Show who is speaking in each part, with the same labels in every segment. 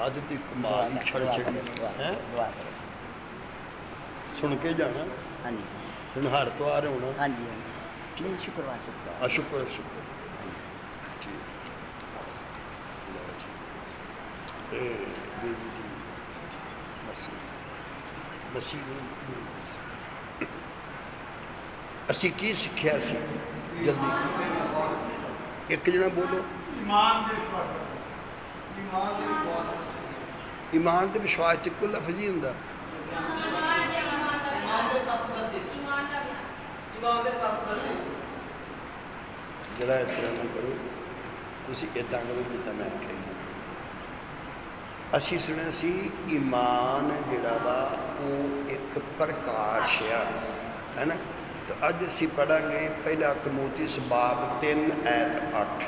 Speaker 1: ਅੱਜ ਦੀ ਕਮਾਲ ਹੀ ਛੜ ਛੜੀ ਹੈ। ਸੁਣ ਕੇ ਜਾਣਾ।
Speaker 2: ਹਾਂਜੀ
Speaker 1: ਤੈਨੂੰ ਹਰ ਤੋਂ ਆ ਰਹੇ ਹੋਣਾ।
Speaker 2: ਹਾਂਜੀ ਹਾਂਜੀ ਠੀਕ ਸ਼ੁਕਰਵਾਰ ਸ਼ੁਕਰਵਾਰ
Speaker 1: ਸ਼ੁਕਰ ਸ਼ੁਕਰ ਠੀਕ। ਬੇਬੀ ਦੀ ਮਸੀਹ ਨੂੰ ਅਸੀਂ ਕੀ ਸਿੱਖਿਆ ਸੀ? ਜਲਦੀ ਇੱਕ ਜਣਾ ਬੋਲੋ।
Speaker 3: ईमान दे विश्वास
Speaker 1: ਈਮਾਨ ਤੇ ਵਿਸ਼ਵਾਸ ਤੇ ਇੱਕੋ ਲਫ਼ਜ਼ ਹੀ ਹੁੰਦਾ। ਜਿਹੜਾ ਇਸ ਤਰ੍ਹਾਂ ਨਾ ਕਰੋ, ਤੁਸੀਂ ਇੱਦਾਂ ਕਰੋ ਜਿੱਦਾਂ ਮੈਂ ਕਹਿੰਦਾ। ਅਸੀਂ ਸੁਣਿਆ ਸੀ ਈਮਾਨ ਜਿਹੜਾ ਵਾ ਉਹ ਇੱਕ ਪ੍ਰਕਾਸ਼ ਆ, ਹੈ ਨਾ। ਤਾਂ ਅੱਜ ਅਸੀਂ ਪੜ੍ਹਾਂਗੇ ਪਹਿਲਾ ਤਮੋਥੀ ਬਾਬ 3 ਐਤ 8।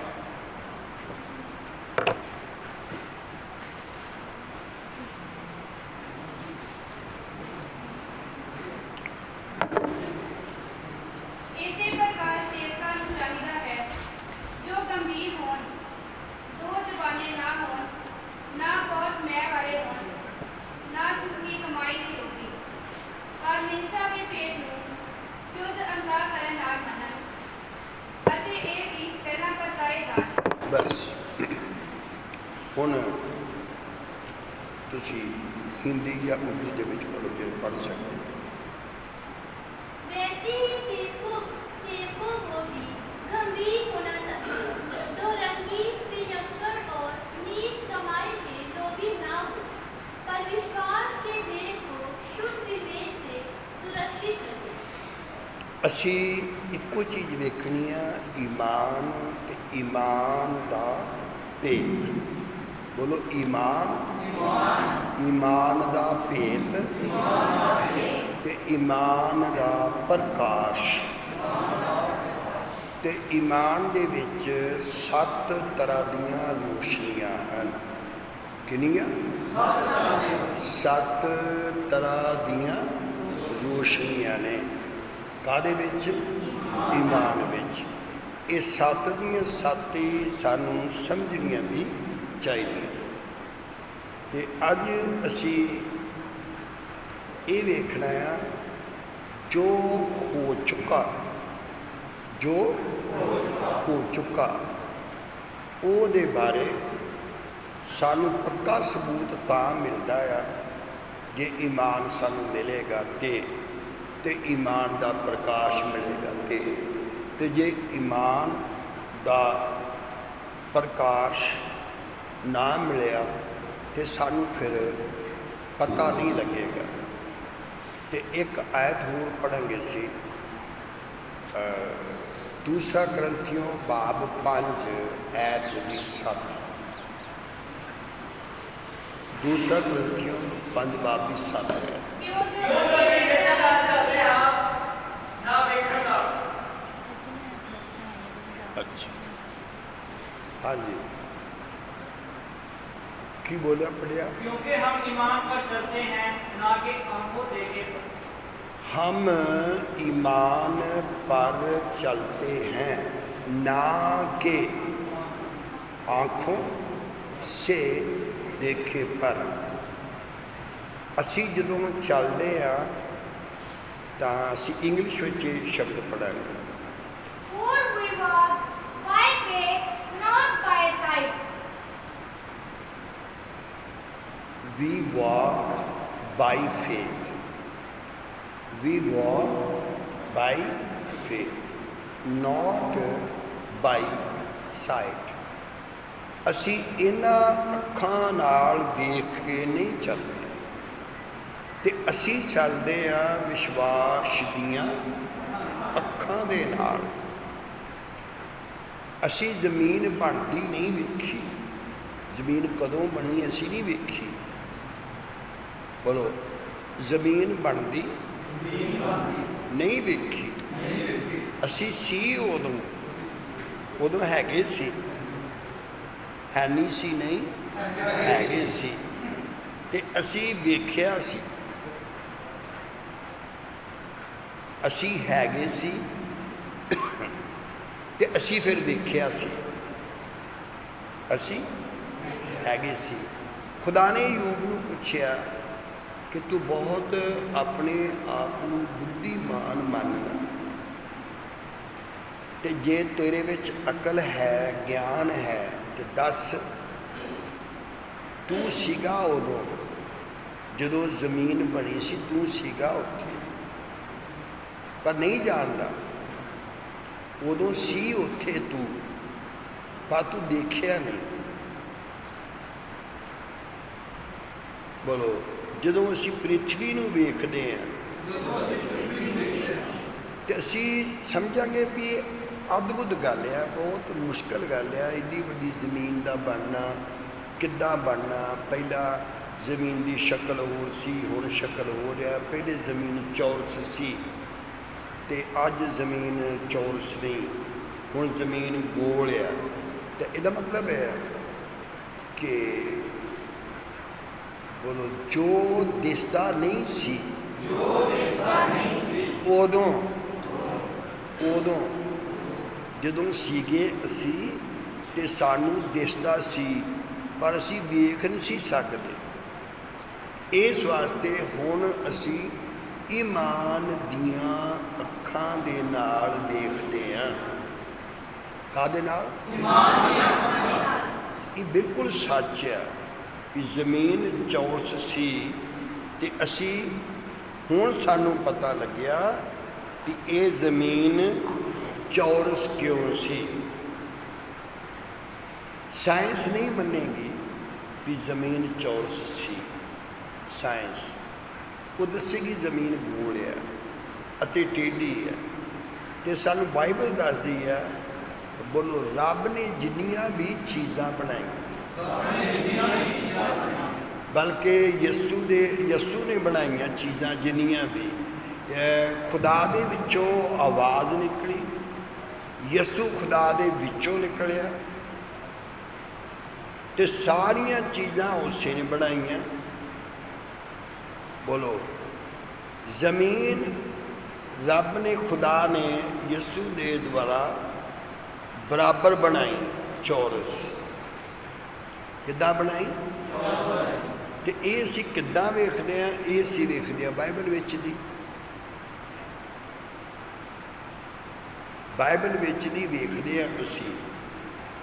Speaker 1: बस ਹੁਣ ਤੁਸੀਂ ਹਿੰਦੀ ਜਾਂ ਉਰਦੂ ਦੇ ਵਿੱਚ ਪੜ੍ਹੋਗੇ, पढ़ सकते हो।
Speaker 4: वैसे ही सेवकों को भी गंभीर होना चाहिए, दो रंगी, पियक्कड़ और नीच कमाई के लोभी ना हो, पर विश्वास के भेद को शुद्ध विवेक से सुरक्षित रखें।
Speaker 1: ਅਸੀਂ ਇੱਕੋ ਚੀਜ਼ ਵੇਖਣੀ ਆ, ਈਮਾਨ ਤੇ ਈਮਾਨ ਦਾ ਭੇਦ। ਬੋਲੋ ਈਮਾਨ। ਈਮਾਨ ਦਾ ਭੇਦ ਤੇ ਈਮਾਨ ਦਾ ਪ੍ਰਕਾਸ਼। ਤੇ ਈਮਾਨ ਦੇ ਵਿੱਚ 7 ਤਰ੍ਹਾਂ ਦੀਆਂ ਰੋਸ਼ਨੀਆਂ ਹਨ। ਕਿੰਨੀਆਂ? 7 ਤਰ੍ਹਾਂ ਦੀਆਂ ਰੋਸ਼ਨੀਆਂ ਨੇ। ਕਾਹਦੇ ਵਿੱਚ? ਈਮਾਨ ਵਿੱਚ। ਇਹ 7 ਦੀਆਂ 7 ਹੀ ਸਾਨੂੰ ਸਮਝਣੀਆਂ ਵੀ ਚਾਹੀਦੀਆਂ। ਤੇ ਅੱਜ ਅਸੀਂ ਇਹ ਵੇਖਣਾ ਆ ਜੋ ਹੋ ਚੁੱਕਾ ਉਹਦੇ ਬਾਰੇ ਸਾਨੂੰ ਪੱਕਾ ਸਬੂਤ ਤਾਂ ਮਿਲਦਾ ਆ ਜੇ ਈਮਾਨ ਸਾਨੂੰ ਮਿਲੇਗਾ ਤੇ ਈਮਾਨ ਦਾ ਪ੍ਰਕਾਸ਼ ਮਿਲੇਗਾ ਤੇ ਜੇ ਈਮਾਨ ਦਾ ਪ੍ਰਕਾਸ਼ ਨਾ ਮਿਲਿਆ ਤੇ ਸਾਨੂੰ ਫਿਰ ਪਤਾ ਨਹੀਂ ਲੱਗੇਗਾ। ਤੇ ਇੱਕ ਆਇਤ ਹੋਰ ਪੜ੍ਹਾਂਗੇ ਸੀ, ਦੂਸਰਾ ਕਰੰਥੀਓ ਬਾਬ 5 ਐਤ 7। ਦੂਸਰਾ ਕਰੰਥੀਓ 5 ਬਾਬ 7 ਹੈ। अच्छा हाँ जी, की बोला पढ़िया?
Speaker 3: क्योंकि हम ईमान पर चलते हैं ना कि आंखों देखे पर।
Speaker 1: हम ईमान पर चलते हैं ना कि आँखों से देखे पर। असी जदों चलते हैं तो असी इंग्लिश में शब्द पढ़ांगे।
Speaker 4: For we walk by faith, not by sight.
Speaker 1: We walk by faith. We walk by faith, not by sight. ਅਸੀਂ ਇਹਨਾਂ ਅੱਖਾਂ ਨਾਲ ਦੇਖ ਕੇ ਨਹੀਂ ਚੱਲਦੇ ਤੇ ਅਸੀਂ ਚੱਲਦੇ ਹਾਂ ਵਿਸ਼ਵਾਸ ਦੀਆਂ ਅੱਖਾਂ ਦੇ ਨਾਲ। ਅਸੀਂ ਜ਼ਮੀਨ ਬਣਦੀ ਨਹੀਂ ਵੇਖੀ। ਜ਼ਮੀਨ ਕਦੋਂ ਬਣੀ ਅਸੀਂ ਨਹੀਂ ਵੇਖੀ। ਬੋਲੋ, ਜ਼ਮੀਨ ਬਣਦੀ ਨਹੀਂ ਵੇਖੀ। ਅਸੀਂ ਸੀ ਉਦੋਂ ਹੈਗੇ ਸੀ, ਹੈ ਨਹੀਂ ਸੀ, ਨਹੀਂ ਹੈਗੇ ਸੀ ਤੇ ਅਸੀਂ ਵੇਖਿਆ ਸੀ। ਅਸੀਂ ਹੈਗੇ ਸੀ ਤੇ ਅਸੀਂ ਫਿਰ ਵੇਖਿਆ ਸੀ। ਅਸੀਂ ਹੈਗੇ ਸੀ खुदा ने यूब नूं पुछया कि तू बहुत अपने आप नूं बुद्धिमान मनदा ते जे तेरे विच अकल है ज्ञान है तो दस तू सीगा उदों जदों जमीन बनी सी तू सीगा उत्थे पर नहीं जानदा उदों सी उत्थे तू पर तू देखिया नहीं। बोलो जदों असी पृथ्वी नूं वेखदे हां ते असी समझांगे भी अद्भुत गल है, बहुत मुश्किल गल है। एडी वड्डी जमीन का बनना किद्दां बनना, पहला जमीन की शक्ल होर सी हुण शक्ल हो रहा, पहले जमीन चौरस सी ते अज जमीन चौरस नहीं, हुण जमीन गोल है। तो इसका मतलब है कि बोलो जो दिसदा नहीं सी उदों जदों सीगे असी ते सानू दिसदा सी पर असी वेख नहीं सी सकदे। इस वास्ते हुण असी ईमान दियां अखां दे नाल देखदे हां। काहदे नाल? ईमान दियां अखां दे नाल। ये बिल्कुल सच है कि जमीन चौरस सी ते असी हुण सानू पता लग्या कि ये जमीन चौरस क्यों सी। साइंस नहीं मनेगी कि जमीन चौरस सी, साइंस वो दसेगी जमीन गोल है अते टेढ़ी है। तो सानू बाइबल दसदी है, बोलो रब ने जिन्नियां भी चीज़ां बनाई, बल्कि यसू ने बनाइया चीज़ां जिन्नियां भी, खुदा दे विचों आवाज़ निकली, यसू खुदा दे विचों निकलिया ते सारियां चीज़ां उसे ने बनाइया। बोलो जमीन रब ने खुदा ने यसू दे द्वारा बराबर बनाई चौरस। किद्दां बनाई? ते ये असीं किद्दां वेखदे हां? ये असीं वेखदे हां बाइबल विच दी, बाइबल विच दी वेखदे हां असीं।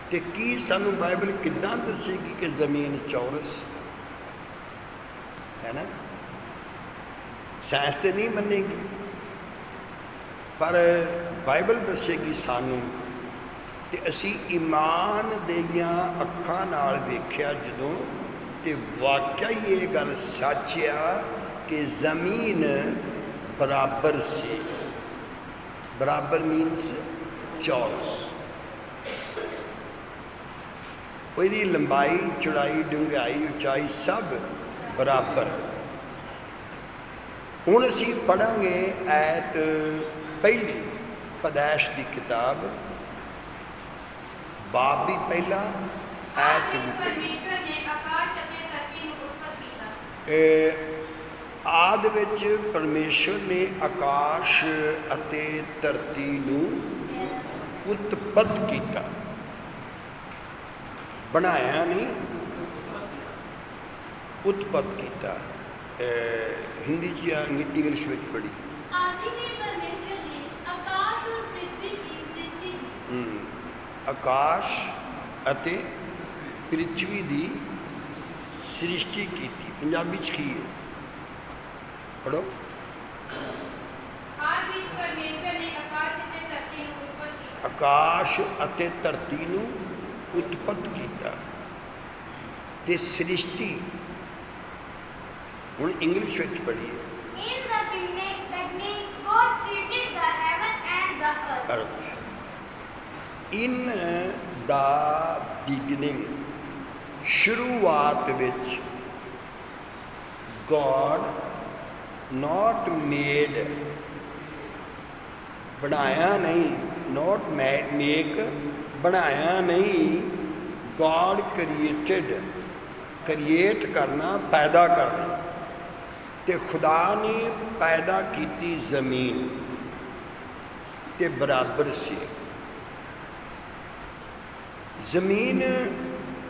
Speaker 1: ते की सानू बाइबल किद्दां दसेगी कि जमीन चौरस है ना? साइंस तो नहीं मनेगी पर बाइबल दसेगी सानू। ते असी ईमान दियां अखां नाल वेख्या जदों ते वाकई ये गल सच आ कि जमीन बराबर सी। बराबर मीनस चौरस, उसकी लंबाई चौड़ाई डूंघाई उचाई सब बराबर। हुण असी पढ़ांगे ऐत पहली पैदाइश की किताब, बाप भी पहला ऐत भी आदि विच परमेश्वर ने आकाश अते धरती नूं उत्पत कीता, बनाया नहीं, उत्पत कीता। हिंदी या इंग्लिश में पढ़ी।
Speaker 4: आदि में परमेश्वर ने आकाश और पृथ्वी की सृष्टि की।
Speaker 1: आकाश अते पृथ्वी की सृष्टि की। पंजाबी च की है? पढ़ो। आकाश अते धरती नूं उत्पत कीता ते सृष्टि। हुण इंग्लिश में पढ़ी है। अर्थ इन द बिगिनिंग, शुरुआत विच, गॉड नॉट मेड, बनाया नहीं, नॉट मेक बनाया नहीं, गॉड क्रिएटेड, क्रिएट करना, पैदा करना। ते खुदा ने पैदा की जमीन ते बराबर से। जमीन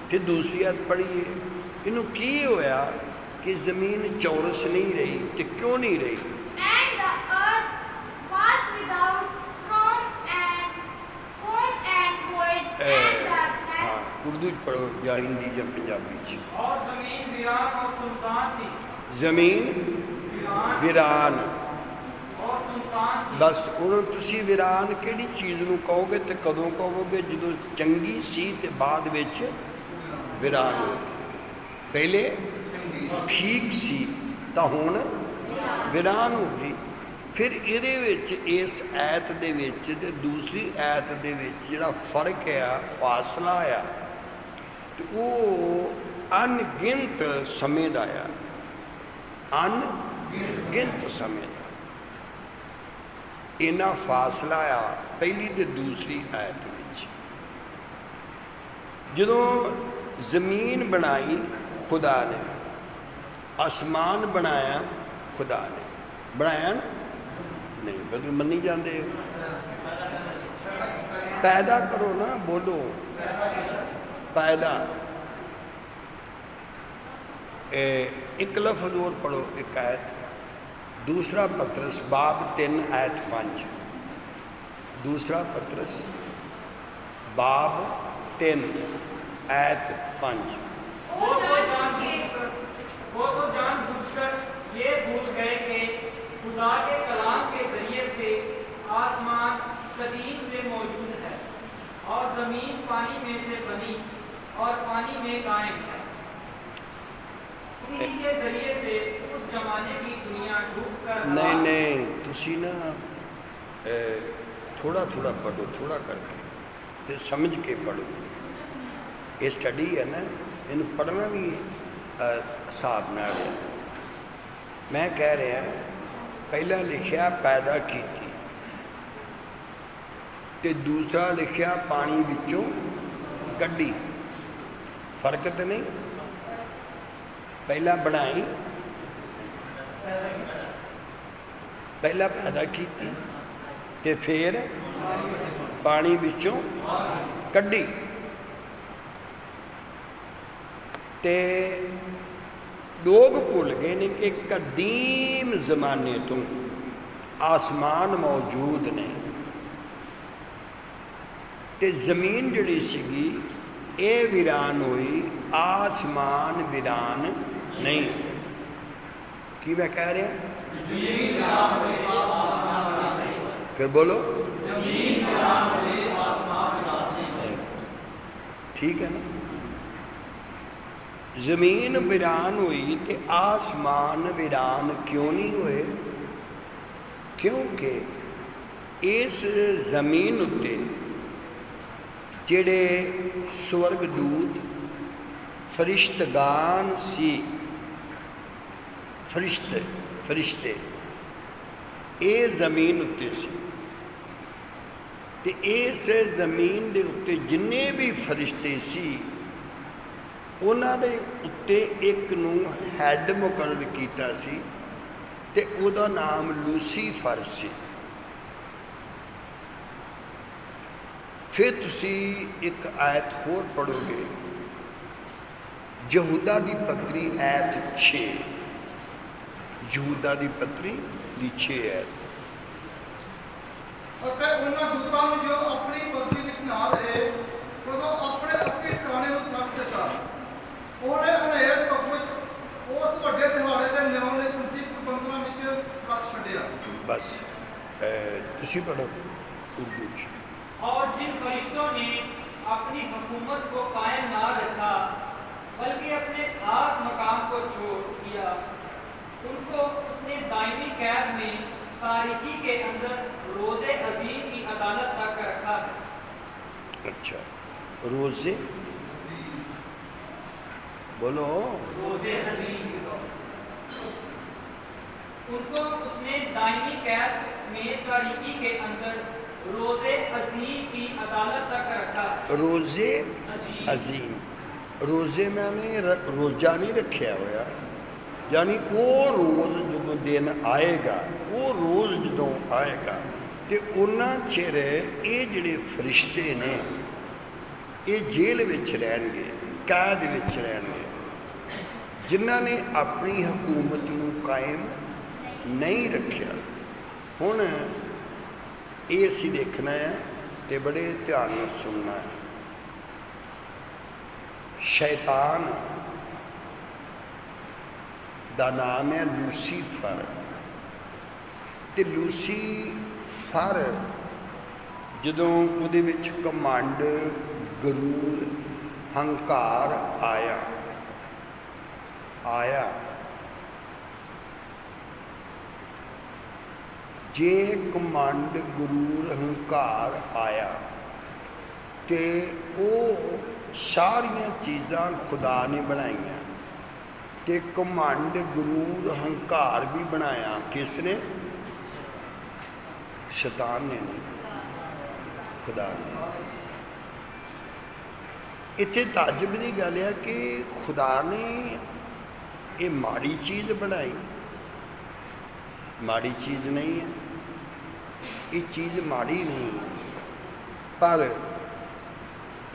Speaker 1: फिर दूसरी आयत पढ़िए, इनू की होया कि जमीन चौरस नहीं रही, तो क्यों नहीं रही?
Speaker 4: And the earth was without form and void, and darkness.
Speaker 1: हाँ, उर्दू च पढ़ो या हिंदी या पंजाबी च।
Speaker 3: और जमीन वीरान और सुनसान थी।
Speaker 1: जमीन वीरान,
Speaker 3: और सुनसान थी।
Speaker 1: बस ਹੁਣ ਤੁਸੀਂ ਵੀਰਾਨ ਕਿਹੜੀ ਚੀਜ਼ ਨੂੰ ਕਹੋਗੇ ਤੇ ਕਦੋਂ ਕਹੋਗੇ? ਜਦੋਂ ਚੰਗੀ ਸੀ ਤੇ ਬਾਅਦ ਵਿੱਚ ਵੀਰਾਨ ਹੋ ਗਈ। ਪਹਿਲੇ ਠੀਕ ਸੀ ਤਾਂ ਹੁਣ ਵੀਰਾਨ ਹੋ ਗਈ। ਫਿਰ ਇਹਦੇ ਵਿੱਚ ਇਸ ਐਤ ਦੇ ਵਿੱਚ ਤੇ ਦੂਸਰੀ ਐਤ ਦੇ ਵਿੱਚ ਜਿਹੜਾ ਫਰਕ ਆ, ਫਾਸਲਾ ਆ, ਤੇ ਉਹ ਅਣਗਿਣਤ ਸਮੇਂ ਦਾ ਆ, ਅਣਗਿਣਤ ਸਮੇਂ ਦਾ। ਇੰਨਾ ਫਾਸਲਾ ਆ ਪਹਿਲੀ ਤੇ ਦੂਸਰੀ ਆਇਤ ਵਿੱਚ। ਜਦੋਂ ਜ਼ਮੀਨ ਬਣਾਈ ਖੁਦਾ ਨੇ, ਆਸਮਾਨ ਬਣਾਇਆ ਖੁਦਾ ਨੇ, ਬਣਾਇਆ ਨਾ? ਨਹੀਂ, ਬਦਲ ਮੰਨੀ ਜਾਂਦੇ ਹੋ। ਪੈਦਾ ਕਰੋ ਨਾ, ਬੋਲੋ ਪੈਦਾ। ਇੱਕ ਲਫ਼ਜ਼ ਹੋਰ ਪੜੋ, ਇੱਕ ਆਇਤ, दूसरा पत्रस बाब 3 आयत 5, दूसरा पत्रस बाब 3 आयत 5।
Speaker 3: वो तो जानबूझकर ये भूल गए कि खुदा के कलाम के जरिए से आसमान कदीम से मौजूद है और जमीन पानी में से बनी और पानी में कायम है। उन्हीं के जरिए से उस जमाने की दुनिया डूब कर
Speaker 1: नहीं तुसी ना थोड़ा थोड़ा पढ़ो, थोड़ा करके तो समझ के पढ़ो। ये स्टडी है ना, इन पढ़ना भी हिसाब नाल है। मैं कह रहा पहला लिखिया पैदा की ते दूसरा लिखिया पानी विचों कड्डी। फर्क तो नहीं? पहला बनाई, पहला पैदा की ते फिर पानी विचों कड्डी। ते लोग भुल गए ने कि कदीम जमाने तो आसमान मौजूद ने ते जमीन जिहड़ी सीगी ये वीरान हुई, आसमान वीरान नहीं। की मैं कह रहा? फिर बोलो। ठीक है ना? जमीन वीरान हुई तो आसमान वीरान क्यों नहीं हुए? क्योंकि इस जमीन उत्ते जेड़े स्वर्गदूत फरिश्तगान सी, फरिश्ते ये जमीन उत्ते सी ते इस जमीन दे उत्ते जिन्ने भी फरिश्ते सी उन्हां दे उत्ते एक नूं हैड मुकर्रर कीता सी ते उहदा नाम लूसीफर सी। फिर तुसी एक आयत होर पढ़ोगे, यहूदा दी पत्री आयत 6, यहूदा दी पत्री दी 6 आयत।
Speaker 5: ਅਤੇ ਉਹਨਾਂ ਦੂਤਾਂ ਨੂੰ ਜੋ ਆਪਣੀ ਪਦਵੀ ਵਿੱਚ ਨਾਲ ਰਹੇ ਸਗੋਂ ਆਪਣੇ ਅਸਲੀ ਟਿਕਾਣੇ ਨੂੰ ਛੱਡ ਦਿੱਤਾ। ਉਹਨੇ ਹਨੇਰ ਭੁੱਖ ਵਿੱਚ ਉਸ ਵੱਡੇ ਦਿਹਾੜੇ ਦੇ ਨਿਆਉਣ ਲਈ ਸੰਤੀਪ ਬੰਦਨਾ ਵਿੱਚ ਰੱਖ ਛੱਡਿਆ।
Speaker 1: बस तुसी पढ़ो उर्दू च।
Speaker 3: और जिन फरिश्तों ने अपनी हुकूमत को कायम ना रखा बल्कि अपने खास मकाम को छोड़ दिया, उनको उसने दायमी कैद में तारीकी के अंदर रोज़े अजीम की अदालत तक रखा है।
Speaker 1: अच्छा, रोज़े बोलो।
Speaker 3: रोज़े अजीम उनको उसने दायमी कैद में तारीकी के अंदर रोज़े अजीम की अदालत तक रखा है।
Speaker 1: रोज़े अजीम, रोज़े मैंने रोज़ा नहीं रखा होया, यानी वो रोज़ जो दिन आएगा, वो रोज़ जो आएगा तो उन्ना चिर ये जिहड़े फरिश्ते ने ये जेल विच रहणगे। कैद विच रहणगे। जिन्हां ने अपनी हकूमत नूं कायम नहीं रखिया। हुण ये असीं देखना है तो बड़े ध्यान नाल सुनना है। शैतान दा नाम है लूसीफर। ते लूसीफर जदों उहदे विच घमंड, गरूर, हंकार आया जे घमंड, गुरूर, हंकार आया तो वो सारिया चीज़ां खुदा ने बनाईया। ते घमंड, गुरूर, हंकार भी बनाया किसने? शैतान ने नहीं, खुदा ने। इत्थे ताज्जुब की गल है कि खुदा ने ये माड़ी चीज़ बनाई? माड़ी चीज़ नहीं है, ये चीज़ माड़ी नहीं है, पर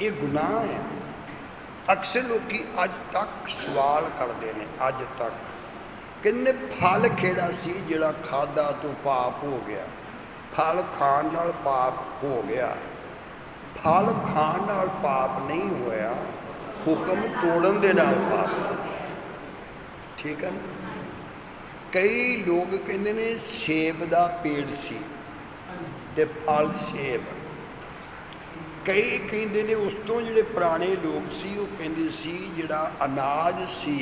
Speaker 1: ये गुनाह है। अक्सर लोग अज तक सवाल करते हैं, अज तक कहने फल केड़ा सी जिहड़ा खाधा तो पाप हो गया? फल खाण नाल पाप हो गया? फल खाण नाल पाप नहीं होया, हुक्म तोड़न दे नाल पाप। ठीक है ना? कई लोग कहते ने सेब का पेड़ सी ते फल सेब। कई कहते ने उस तो जिहड़े पुराने लोग सी वो कहते सी जिहड़ा अनाज सी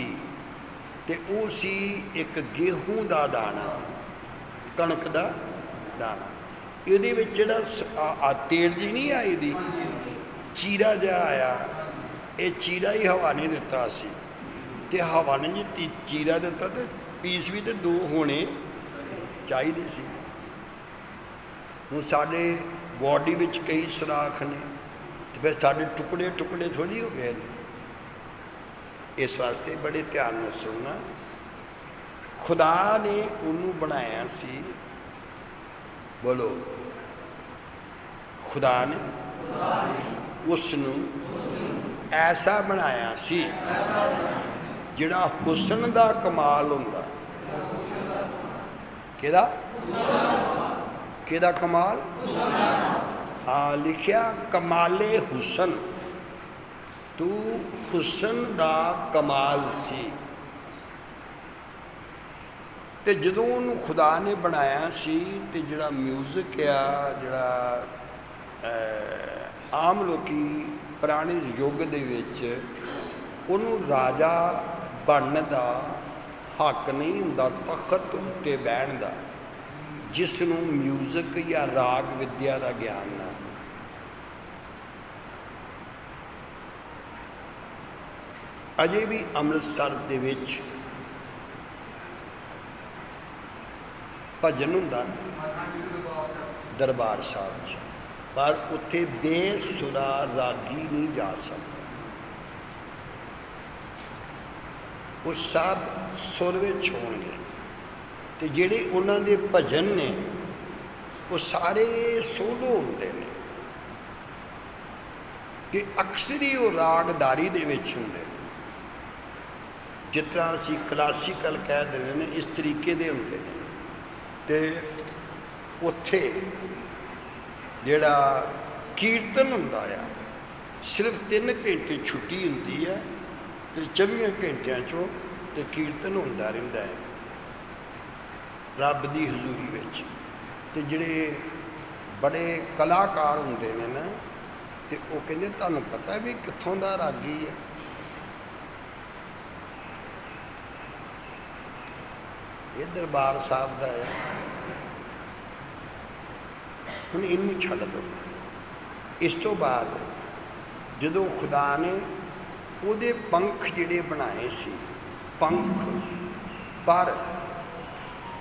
Speaker 1: ते वो सी एक गेहूं का दाना, कणक का दाना। ये जिहड़ा तेड़ जी नहीं आई दी, चीरा जिहा आया, ये चीरा ही हवा ने दिता सी ते हवा ने जी चीरा दिता तो पीस भी तो दो होने चाहिए सी। हुण साडे बॉडी विच कई सराख ने तो फिर साडे टुकड़े टुकड़े थोड़ी हो गए ने। इस वास्ते बड़े ध्यान नाल सुनना। खुदा ने उन्होंने बनाया सी, बोलो खुदा ने उसनू ऐसा बनाया सी जिहड़ा हुसन दा कमाल हुंदा। किहदा? किहदा कमाल? हाँ, लिखिया कमाले हुसन। तू हुसन दा कमाल सी। ते जदों उन्होंने खुदा ने बनाया सी ते जिहड़ा म्यूजिक आ, जिहड़ा आम लोकी पुराने युग दे विच उन्होंने राजा बनने का हक नहीं हुंदा, तखत उत्ते बहन का, जिसनों म्यूजिक या राग विद्या का ज्ञान ना। अजे भी अमृतसर दे विच भजन हुंदा ना दरबार साहब च, पर उत्थे बेसुरा रागी नहीं जा सकता। वो सब सुर विच होणगे ते जिहड़े उन्हां दे भजन ने वो सारे सोलो हुंदे ने कि अक्सर ही वो रागदारी दे विच हुंदे ने। जिस तरह असीं क्लासीकल कह दिंदे ने इस तरीके दे हुंदे ने। ते उत्थे जिहड़ा कीर्तन हुंदा आ सिर्फ 3 घंटे छुट्टी हुंदी है तो 24 घंटिया चो तो कीर्तन होंदा रहिंदा है रब की हजूरी विच। ते जिहड़े बड़े कलाकार हुंदे ने ना ते वो कहंदे तुहानूं पता भी कित्थों दा रागी है? ये दरबार साहब का है। हुण इनू छड्ड दो। इस तो बाद जदों खुदा ने उहदे पंख जिहड़े बनाए सी, पंख, पर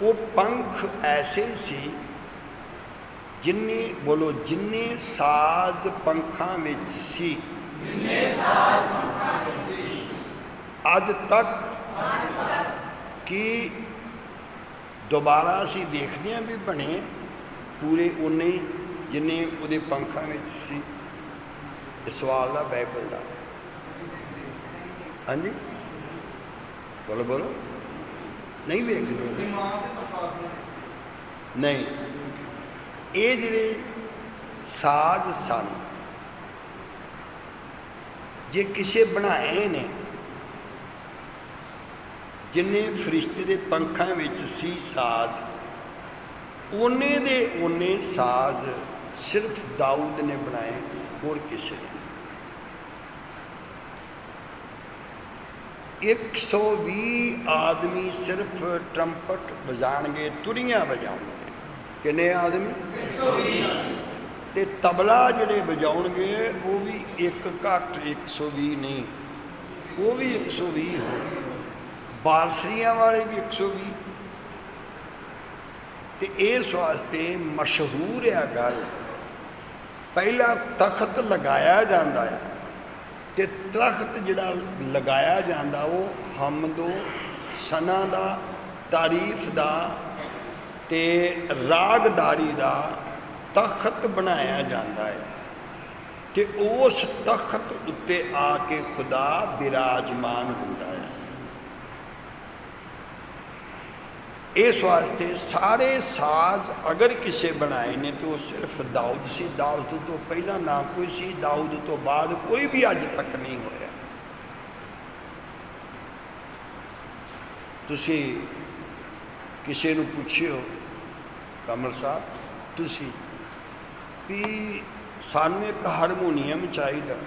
Speaker 1: वो पंख ऐसे सी जिन्ने, बोलो जिन्ने साज पंखां विच सी, अज तक कि दोबारा असीं देखते हैं भी बने पूरे उन्ने ही जिन्ने उहदे पंखां विच सी। सवाल दा बाइबल दा हाँ जी बोलो बोलो नहीं वेखते
Speaker 5: ईमान ते प्रकाश में
Speaker 1: नहीं ये जिहड़े साज सन जे किसे बनाए ने जिन्ने फरिश्ते दे पंखां विच सी साज ओने दे ओने साज सिर्फ दाऊद ने बनाए होर किसे ने 120 आदमी सिर्फ ट्रंपट बजाणगे तुरियां बजाउणगे किन्ने आदमी 120 ते तबला जिहड़े बजाउणगे वो भी एक घट 120 नहीं वो भी 120 होणगे बांसुरियां वाले भी 120 ते इस वास्ते मशहूर है गल पहला तख्त लगाया जाता है ते तख्त जिहड़ा लगाया जाता वो हमदो सना दा तारीफ दा ते रागदारी दा तख्त बनाया जाता है ते उस तख्त उत्ते आके खुदा विराजमान होता है। इस वास्ते सारे साज अगर किसे बनाए ने तो सिर्फ दाऊद सी दाऊद तो पहला ना कोई सी दाऊद तो बाद कोई भी अज तक नहीं होया। तुसी किसी नूं पुछियो कमल साहब तुसी भी सानू एक हारमोनीयम चाहिए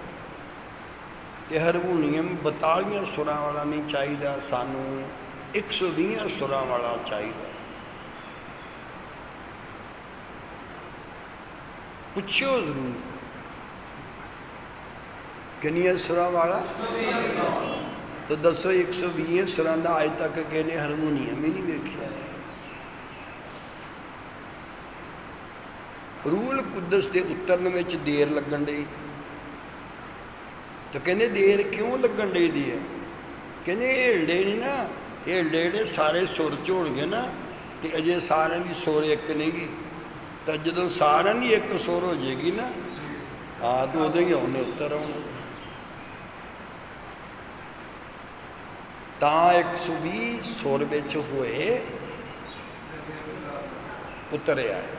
Speaker 1: ते हारमोनीयम 42 सुरां वाला नहीं चाहिए सानू 120 सुरां वाला चाहिए पुछियो जरूर कितनियां सुरां वाला तो दसो 120 सुरां दा अज तक किसी हारमोनीयम ही नहीं वेखिया। रूल कुदस के उतरन में देर लगन डी तो कहने देर क्यों लगन डी दी है कहने हिलदे नहीं ना हिलदे जिहड़े सारे सुर झोड़ गए ना तो अजे सारे की सुर एक नहीं गी तो जो सारे की एक सुर हो जाएगी ना हाँ तो उदों ही आने उतर आने तो 120 सुर विच होए उतरे आए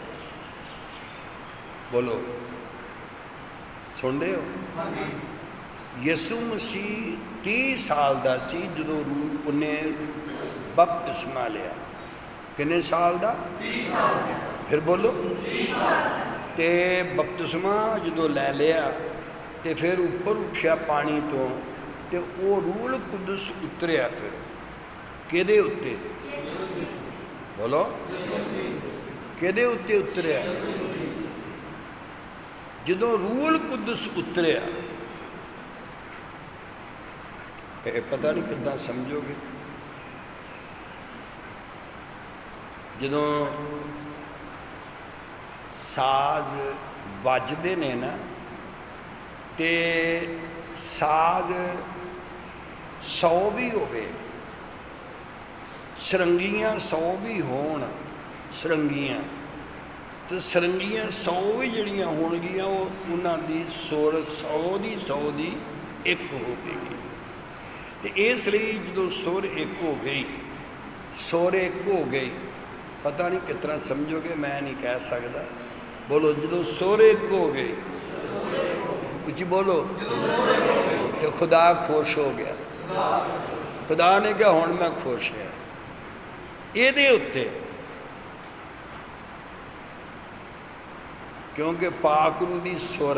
Speaker 1: बोलो सुन रहे हो। यसू मसीह 30 साल का सी जो उन्हें बपतिस्मा लिया किन्ने साल का 30 साल फिर बोलो 30 साल ते बपतिस्मा जो लै लिया तो फिर उपर उठिया पानी तो वो रूल कुदस उतरिया फिर किहदे उत्ते बोलो किहदे उत्ते उतरिया जो रूल कुदस उतरिया पता नहीं कितना समझोगे जो साज वजदे ने ना ते साज 100 भी होवे सरंगियां 100 भी होण सरंगियां तो सरंगियां 100 भी जड़ियाँ होणगियां उन्हां दी सुर 100 दी एक हो गई तो इसलिए जो सुर एक हो गई सुर एक हो गई पता नहीं कितना समझोगे मैं नहीं कह सकता बोलो जो सुर एक हो गई कुछ बोलो तो खुदा खुश हो गया खुदा ने कहा हुण मैं खुश है ये उत्ते क्योंकि पाकरू दी सुर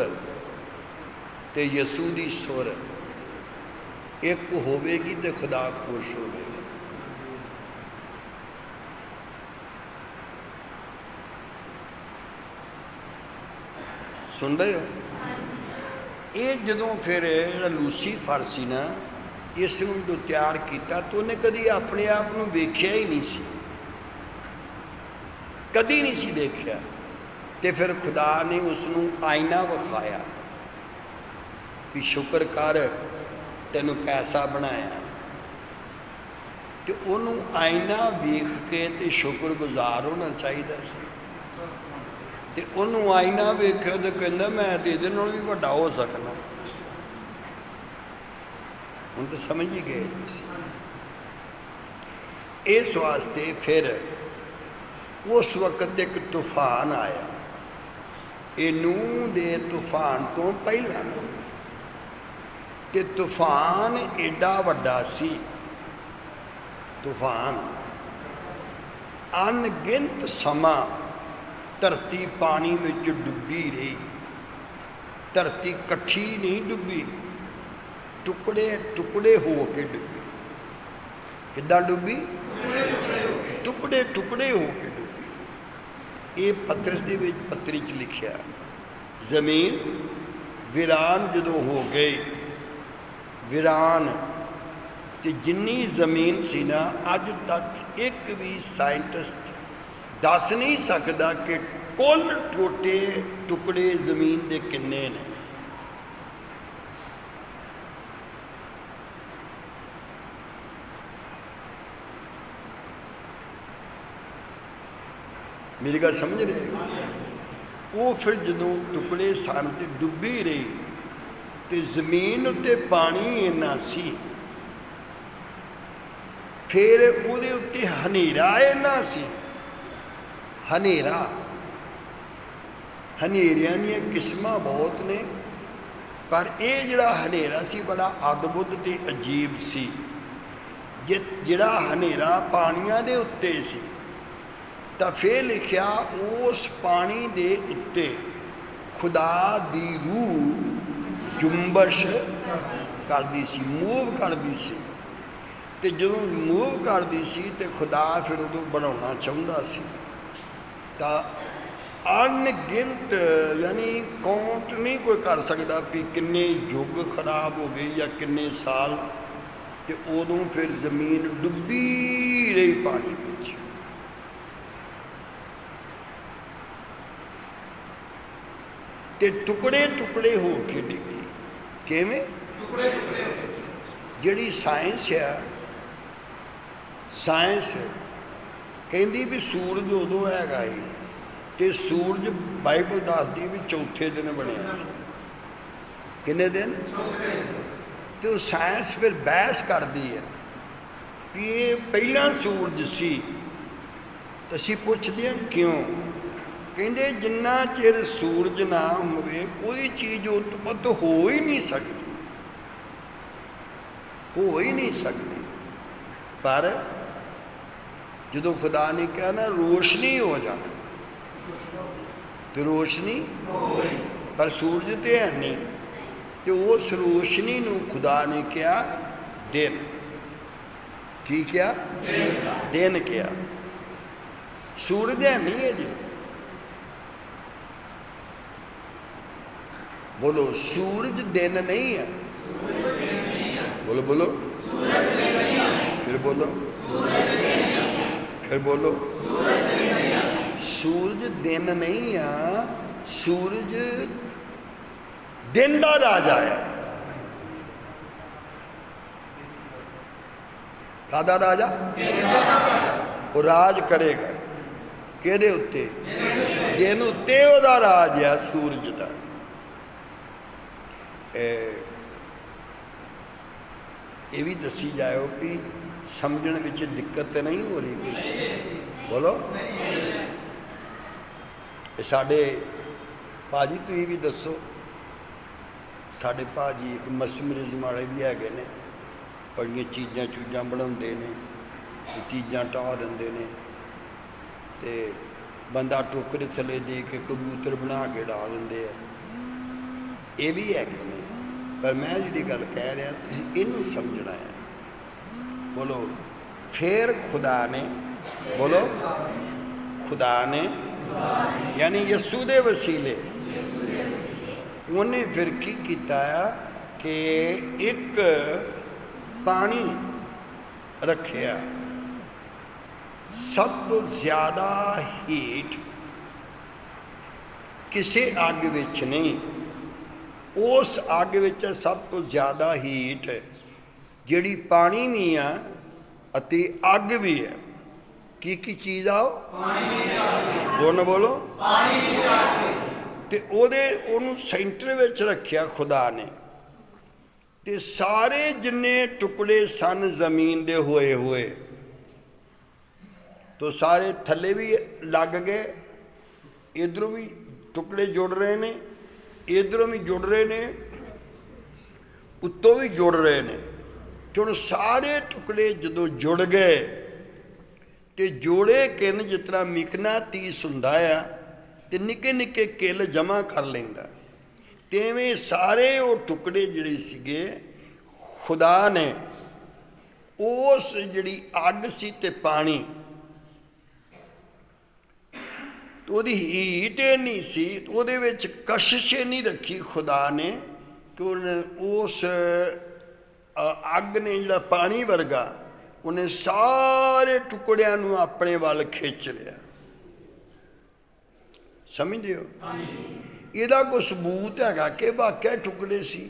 Speaker 1: ते यसू दी सुर एक होवेगी तो खुदा खुश होवेगा। सुन रहे हो ये जो फिर लूसीफर सी ना इस जो तैयार किया तो उन्हें कभी अपने आप को वेख्या ही नहीं सी कभी नहीं सी देखा तो फिर खुदा ने उसनों आईना विखाया भी शुक्र कर तेनों कैसा बनाया तो उन्होंने आईना वेख के तो शुक्रगुजार होना चाहिए सी तो उन्होंने आईना वेख्या तो कहता मैं तो ये भी वड्डा हो सकना ਹੁਣ ਤਾਂ ਸਮਝ ਹੀ ਗਏ ਤੁਸੀਂ। ਇਸ ਵਾਸਤੇ ਫਿਰ ਉਸ ਵਕਤ ਇੱਕ ਤੂਫਾਨ ਆਇਆ। ਇਹ ਨੂਹ ਦੇ ਤੂਫਾਨ ਤੋਂ ਪਹਿਲਾਂ, ਤੇ ਤੂਫਾਨ ਏਡਾ ਵੱਡਾ ਸੀ, ਤੂਫਾਨ ਅਣਗਿਣਤ ਸਮਾਂ ਧਰਤੀ ਪਾਣੀ ਵਿੱਚ ਡੁੱਬੀ ਰਹੀ। ਧਰਤੀ ਇਕੱਠੀ ਨਹੀਂ ਡੁੱਬੀ, ਟੁਕੜੇ ਟੁਕੜੇ ਹੋ ਕੇ ਡੁੱਬੀ। ਕਿੱਦਾਂ ਡੁੱਬੀ? ਟੁਕੜੇ ਟੁਕੜੇ ਹੋ ਕੇ ਡੁੱਬੀ। ਇਹ ਪਤਰਸ ਦੇ ਵਿੱਚ ਪੱਤਰੀ 'ਚ ਲਿਖਿਆ। ਜ਼ਮੀਨ ਵੀਰਾਨ ਜਦੋਂ ਹੋ ਗਈ, ਵੀਰਾਨ, ਤੇ ਜਿੰਨੀ ਜ਼ਮੀਨ ਸੀ ਨਾ, ਅੱਜ ਤੱਕ ਇੱਕ ਵੀ ਸਾਇੰਟਿਸਟ ਦੱਸ ਨਹੀਂ ਸਕਦਾ ਕਿ ਕੁੱਲ ਟੋਟੇ ਟੁਕੜੇ ਜ਼ਮੀਨ ਦੇ ਕਿੰਨੇ ਨੇ। ਮੇਰੀ ਗੱਲ ਸਮਝ ਰਹੇ ਹੋ? ਉਹ ਫਿਰ ਜਦੋਂ ਟੁਕੜੇ ਸਨ ਤੇ ਡੁੱਬੀ ਰਹੀ, ਤੇ ਜ਼ਮੀਨ ਉੱਤੇ ਪਾਣੀ ਇੰਨਾ ਸੀ, ਫਿਰ ਉਹਦੇ ਉੱਤੇ ਹਨੇਰਾ ਇੰਨਾ ਸੀ। ਹਨੇਰਾ, ਹਨੇਰਿਆਂ ਦੀਆਂ ਕਿਸਮਾਂ ਬਹੁਤ ਨੇ, ਪਰ ਇਹ ਜਿਹੜਾ ਹਨੇਰਾ ਸੀ ਬੜਾ ਅਦਭੁਤ ਤੇ ਅਜੀਬ ਸੀ। ਜਿਹੜਾ ਹਨੇਰਾ ਪਾਣੀਆਂ ਦੇ ਉੱਤੇ ਸੀ, ਤਾਂ ਫਿਰ ਲਿਖਿਆ ਉਸ ਪਾਣੀ ਦੇ ਉੱਤੇ ਖੁਦਾ ਦੀ ਰੂਹ ਜੁੰਬਸ਼ ਕਰਦੀ ਸੀ, ਮੂਵ ਕਰਦੀ ਸੀ। ਤੇ ਜਦੋਂ ਮੂਵ ਕਰਦੀ ਸੀ ਤੇ ਖੁਦਾ ਫਿਰ ਉਦੋਂ ਬਣਾਉਣਾ ਚਾਹੁੰਦਾ ਸੀ। ਤਾਂ ਅਣਗਿਣਤ, ਯਾਨੀ ਕਾਊਂਟ ਨਹੀਂ ਕੋਈ ਕਰ ਸਕਦਾ ਵੀ ਕਿੰਨੇ ਯੁੱਗ ਖਰਾਬ ਹੋ ਗਏ ਜਾਂ ਕਿੰਨੇ ਸਾਲ। ਤੇ ਉਦੋਂ ਫਿਰ ਜ਼ਮੀਨ ਡੁੱਬੀ ਰਹੀ ਪਾਣੀ ਵਿੱਚ। ਤੇ ਟੁਕੜੇ ਟੁਕੜੇ ਹੋ ਕੇ ਡਿੱਗੀ। ਕਿਵੇਂ?
Speaker 5: ਟੁਕੜੇ ਟੁਕੜੇ ਹੋ ਕੇ।
Speaker 1: ਜਿਹੜੀ ਸਾਇੰਸ ਆ, ਸਾਇੰਸ ਕਹਿੰਦੀ ਵੀ ਸੂਰਜ ਉਦੋਂ ਹੈਗਾ ਏ, ਤੇ ਸੂਰਜ ਬਾਈਬਲ ਦੱਸਦੀ ਵੀ ਚੌਥੇ ਦਿਨ ਬਣਿਆ ਸੀ। ਕਿੰਨੇ ਦਿਨ? ਤੇ ਉਹ ਸਾਇੰਸ ਫਿਰ ਬਹਿਸ ਕਰਦੀ ਹੈ ਵੀ ਇਹ ਪਹਿਲਾਂ ਸੂਰਜ ਸੀ। ਤਾਂ ਅਸੀਂ ਪੁੱਛਦੇ ਹਾਂ ਕਿਉਂ? ਕਹਿੰਦੇ ਜਿੰਨਾ ਚਿਰ ਸੂਰਜ ਨਾ ਹੋਵੇ ਕੋਈ ਚੀਜ਼ ਉਤਪਤ ਹੋ ਹੀ ਨਹੀਂ ਸਕਦੀ, ਹੋ ਹੀ ਨਹੀਂ ਸਕਦੀ। ਪਰ ਜਦੋਂ ਖੁਦਾ ਨੇ ਕਿਹਾ ਨਾ ਰੋਸ਼ਨੀ ਹੋ ਜਾ, ਤੇ ਰੋਸ਼ਨੀ ਹੋ ਗਈ। ਪਰ ਸੂਰਜ ਤੇ ਹੈ ਨਹੀਂ, ਤੇ ਉਸ ਰੋਸ਼ਨੀ ਨੂੰ ਖੁਦਾ ਨੇ ਕਿਹਾ ਦਿਨ। ਕੀ ਕਿਹਾ? ਦਿਨ ਕਿਹਾ। ਸੂਰਜ ਹੈ ਨਹੀਂ ਹੈ ਜੀ। ਬੋਲੋ, ਸੂਰਜ ਦਿਨ ਨਹੀਂ ਹੈ। बोलो बोलो, फिर बोलो, फिर बोलो। सूरज दिन नहीं आ, सूरज दिन का राजा है। कादा राजा? वो राज करेगा किहदे उत्ते? दिन उत्ते ओहदा राज है, सूरज का। ये भी दसी जाओ कि समझण विच दिक्कत तो नहीं हो रही कोई? बोलो। साडे भाजी तुसीं भी दसो। साडे भाजी एक मसमरिज्म वाले भी हैगे ने, बड़ियां चीज़ां चूज़ां बनाउंदे ने, चीज़ां ढा दिंदे ने, ते बंदा टोकरे थले दे के कबूतर बना के ढा दिंदे आ। ये भी हैगे ने, पर मैं जी गल कह रहा तुसीं इहनूं समझना है। बोलो। फिर खुदा ने, बोलो, खुदा ने यानी यसू दे वसीले उन्हें फिर की कीता कि एक पानी रखिया। सब तो ज़्यादा हीट किसी अग विच नहीं, उस अग विच सब तो ज़्यादा हीट जिहड़ी पानी भी आ अते अग भी है। की चीज़ आओ? जोन बोलो। ते ओदे ओनू सेंटर विच रखिया खुदा ने, ਤੇ ਸਾਰੇ ਜਿੰਨੇ ਟੁਕੜੇ ਸਨ ਜ਼ਮੀਨ ਦੇ ਹੋਏ ਹੋਏ तो सारे थले भी लग गए, इधरों भी टुकड़े जुड़ रहे ने, इधरों भी जुड़ रहे ने, उत्तों भी जुड़ रहे ने। तो हुण सारे टुकड़े जदों जुड़ गए तो जोड़े किन जिस तरह मिकनातीस हुंदा आ ते निक्के निक्के किल जमा कर लैंदा, तिवें सारे वो टुकड़े जिहड़े सीगे खुदा ने उस जिहड़ी अग सी ते पानी तो ਉਹਦੀ ਹੀਟ नहीं सी, ਉਹਦੇ ਵਿੱਚ ਕਸ਼ਿਸ਼ नहीं रखी खुदा ने कि उन्हें उस अग ने जिहड़ा पानी वर्गा उन्हें सारे टुकड़ियां नूं अपने वाल खिंच लिया। समझदे हो? ਇਹਦਾ कोई सबूत हैगा कि वाकई टुकड़े सी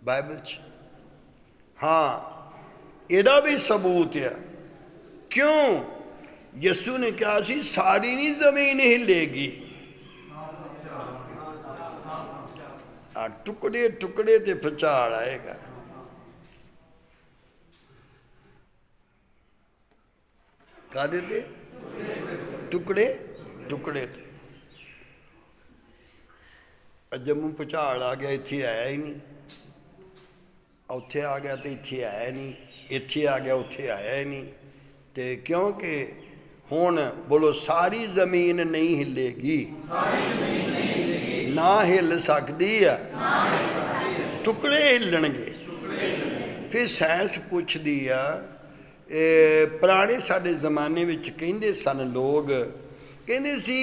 Speaker 1: बाइबल च? हाँ, ਇਹਦਾ भी सबूत है। क्यों? यसू ने कहा सी सारी नहीं जमीन हिलेगी, टुकड़े टुकड़े ते भुचाल आएगा। कादे ते? टुकड़े टुकड़े ते। जम्मू भुचाल आ गया, इत्थे आया ही नहीं, उत्थे आ गया तो इत्थे आया नहीं, इत्थे आ गया उत्थे आया ही नहीं। तो क्योंकि हुण बोलो सारी जमीन नहीं हिलेगी, ना हिल सकती है, टुकड़े हिलणगे। फिर साइंस पुछदी आ, पुराने साडे जमाने विच कहिंदे सन लोग, कहिंदे सी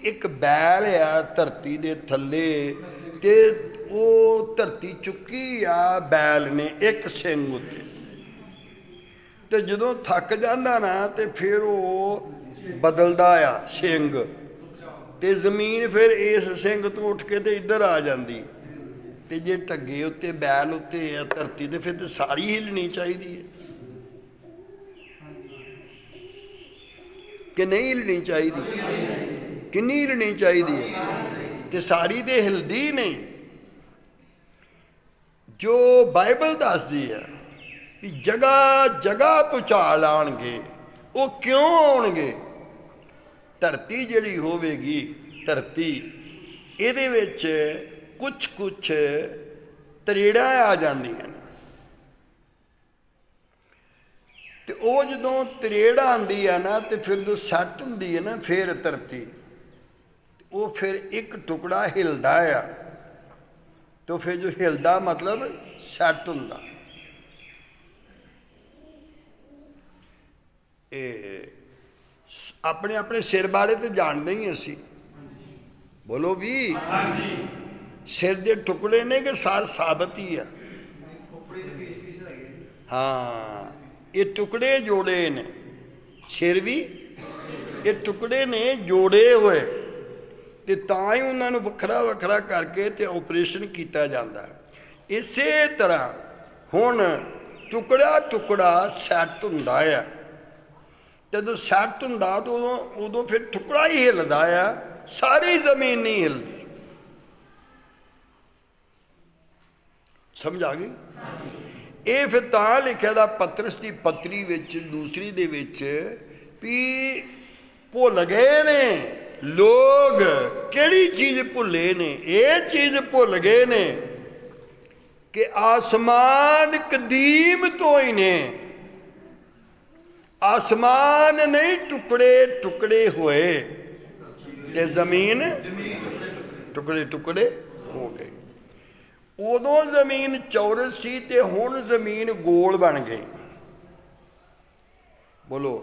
Speaker 1: एक बैल आ धरती दे थल्ले ते वो धरती चुकी आ बैल ने एक सिंग उत्ते, तो जदों थक जाता ना तो फिर वो बदलता आ सिंग, तो जमीन फिर इस सिंग तो उठ के तो इधर आ जाती। तो जे ढगे उत्ते बैल उत्ते है धरती तो फिर तो सारी हिलनी चाहिए कि नहीं हिलनी चाहिए? किन्नी हिलनी चाहिए? तो सारी तो हिलदी नहीं। जो बाइबल दसदी है कि जगह जगह भुचाल आउणगे, वो क्यों आउणगे? धरती जिहड़ी होवेगी, धरती इहदे विच कुछ कुछ तरेड़ां आ जांदियां ने, ते वो जदों तरेड़ आंदी है ना तो फिर जो सैट हुंदी है ना फिर धरती, वो फिर एक टुकड़ा हिलदा आ, तो फिर जो हिलदा मतलब सैट हुंदा। अपने अपने सिर बारे तो जानते ही असी, बोलो भी सिर के टुकड़े ने कि सार साबित ही है। हाँ, ये टुकड़े जोड़े ने, सिर भी ये टुकड़े ने जोड़े हुए, तो तां ही उन्होंने वखरा वखरा करके ते ऑपरेशन किया जाता है। इसे तरह हुण टुकड़ा टुकड़ा सैट हुंदा है, जदों सैट हुंदा तो उदों फिर टुकड़ा ही हिलदा आ, सारी जमीन नहीं हिलदी। समझ आ गई? ये फिर तां लिखिया दा पतरस की पत्री विच दूसरी दे विच भी भुल गए ने लोग, किहड़ी चीज़ भुले ने? ये चीज़ भुल गए ने कि आसमान कदीम तो ही ने, आसमान नहीं टुकड़े टुकड़े हुए, ते जमीन टुकड़े टुकड़े हो गए। उदों जमीन चौरस सी ते हुण जमीन गोल बन गई। बोलो,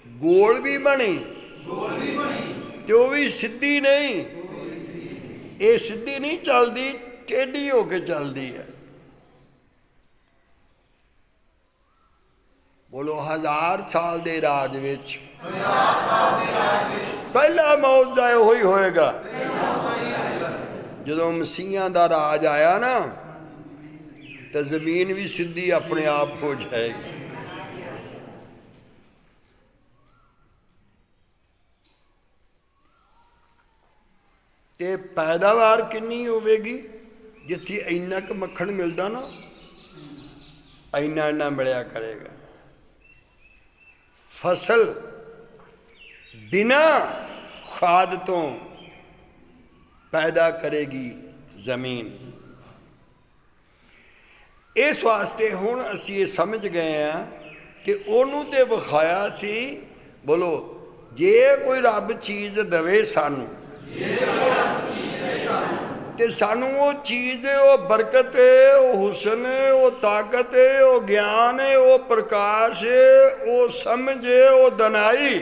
Speaker 1: गोल भी बनी ते वो भी सीधी नहीं, ये सीधी नहीं चलती, टेढ़ी होके चलती है। बोलो, 1000 साल के राज विच पहला मौजदा वही होएगा जदों मसीहा दा राज आया ना, तो जमीन भी सीधी अपने आप हो जाएगी। ते पैदावार कितनी होगी? जिथे इन्ना क मक्खन मिलता ना इन्ना इन्ना मिलया करेगा। फसल बिना खाद तो पैदा करेगी जमीन। इस वास्ते हुण असीं ये समझ गए हैं कि ओनू ते विखाया सी। बोलो, जे कोई रब चीज़ दवे सानू ते सानू वो चीज़, वो बरकत है, वो हुसन है, वो ताकत है, वो ज्ञान है, वो प्रकाश है, वो समझ है, वो दनाई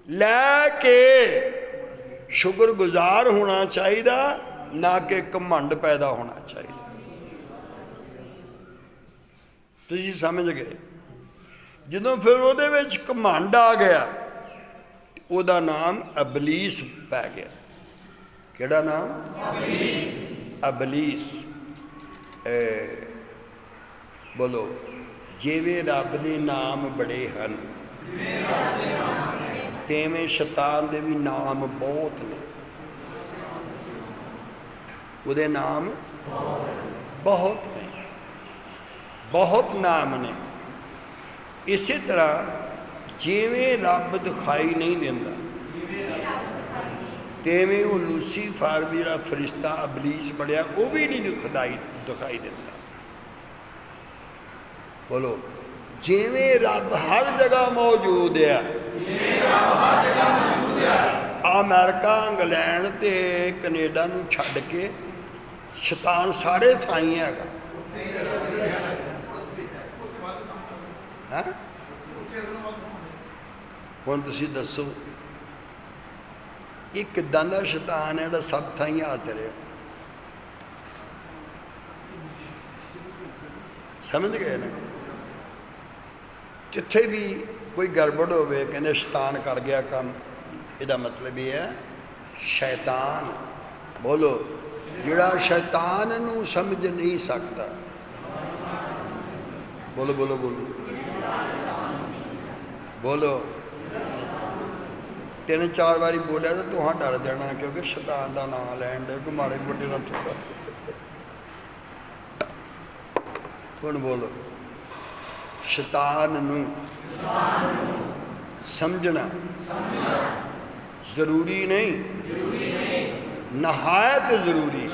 Speaker 1: लैके शुक्रगुजार होना चाहिए, ना कि घमंड पैदा होना चाहिए। तुसीं समझ गए। ਜਦੋਂ फिर ਉਹਦੇ ਵਿੱਚ ਘਮੰਡ आ गया, ਉਹਦਾ नाम अबलीस पै गया। ਕਿਹੜਾ नाम? अबलीस। बोलो, ਜਿਵੇਂ ਰੱਬ ਦੇ ਨਾਮ ਬੜੇ ਹਨ ਤਿਵੇਂ ਸ਼ੈਤਾਨ ਦੇ ਵੀ ਨਾਮ ਬਹੁਤ ਨੇ। ਉਹਦੇ ਨਾਮ ਬਹੁਤ ਨੇ, ਬਹੁਤ ਨਾਮ ਨੇ। ਇਸੇ ਤਰ੍ਹਾਂ ਜਿਵੇਂ ਰੱਬ ਦਿਖਾਈ ਨਹੀਂ ਦਿੰਦਾ ਤਿਵੇਂ ਉਹ ਲੂਸੀਫਰ ਵੀ ਜਿਹੜਾ ਫਰਿਸ਼ਤਾ ਅਬਲੀਸ ਬਣਿਆ ਉਹ ਵੀ ਨਹੀਂ ਦਿਖਾਈ ਦਿੰਦਾ। ਬੋਲੋ, ਜਿਵੇਂ ਰੱਬ ਹਰ ਜਗ੍ਹਾ ਮੌਜੂਦ ਆ, ਅਮਰੀਕਾ, ਇੰਗਲੈਂਡ ਤੇ ਕੈਨੇਡਾ ਨੂੰ ਛੱਡ ਕੇ ਸ਼ੈਤਾਨ ਸਾਰੇ ਥਾਈਂ ਹੈਗਾ। ਹੁਣ ਤੁਸੀਂ ਦੱਸੋ ਇਹ ਕਿੱਦਾਂ ਦਾ ਸ਼ੈਤਾਨ ਹੈ ਜਿਹੜਾ ਸਭ ਥਾਈਂ ਹਾਜ਼ਰ ਰਿਹਾ? ਸਮਝ ਗਏ ਨਾ? ਜਿੱਥੇ ਵੀ ਕੋਈ ਗੜਬੜ ਹੋਵੇ ਕਹਿੰਦੇ ਸ਼ੈਤਾਨ ਕਰ ਗਿਆ ਕੰਮ, ਇਹਦਾ ਮਤਲਬ ਇਹ ਹੈ ਸ਼ੈਤਾਨ। ਬੋਲੋ, ਜਿਹੜਾ ਸ਼ੈਤਾਨ ਨੂੰ ਸਮਝ ਨਹੀਂ ਸਕਦਾ। ਬੋਲੋ ਬੋਲੋ ਬੋਲੋ ਬੋਲੋ। 3-4 ਵਾਰੀ ਬੋਲਿਆ ਤਾਂ ਤੁਹਾਂ ਡਰ ਜਾਣਾ, ਕਿਉਂਕਿ ਸ਼ੈਤਾਨ ਦਾ ਨਾਮ ਲੈਣ ਦੇ ਕੋਈ ਮਾੜੇ ਮੋਟੇ ਦਾ ਥੋੜਾ। ਹੁਣ ਬੋਲੋ, ਸ਼ੈਤਾਨ ਨੂੰ ਸਮਝਣਾ ਜ਼ਰੂਰੀ ਨਹੀਂ, ਨਹਾਇਤ ਜ਼ਰੂਰੀ।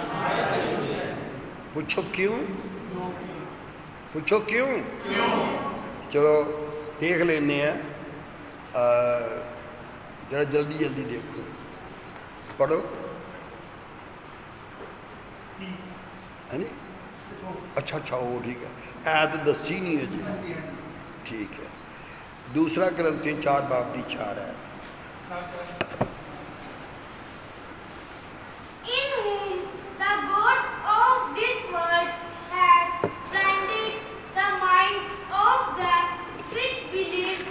Speaker 1: ਪੁੱਛੋ ਕਿਉਂ? ਪੁੱਛੋ ਕਿਉਂ? ਚਲੋ देख लेने जरा जल्दी जल्दी देखो, पढ़ो है नी? अच्छा अच्छा, वो ठीक है। ऐत दसी नहीं है जी, ठीक है। दूसरा Corinthians 4 बाब की 4 ऐत।
Speaker 4: In whom the God of this world had blinded the minds of them which believe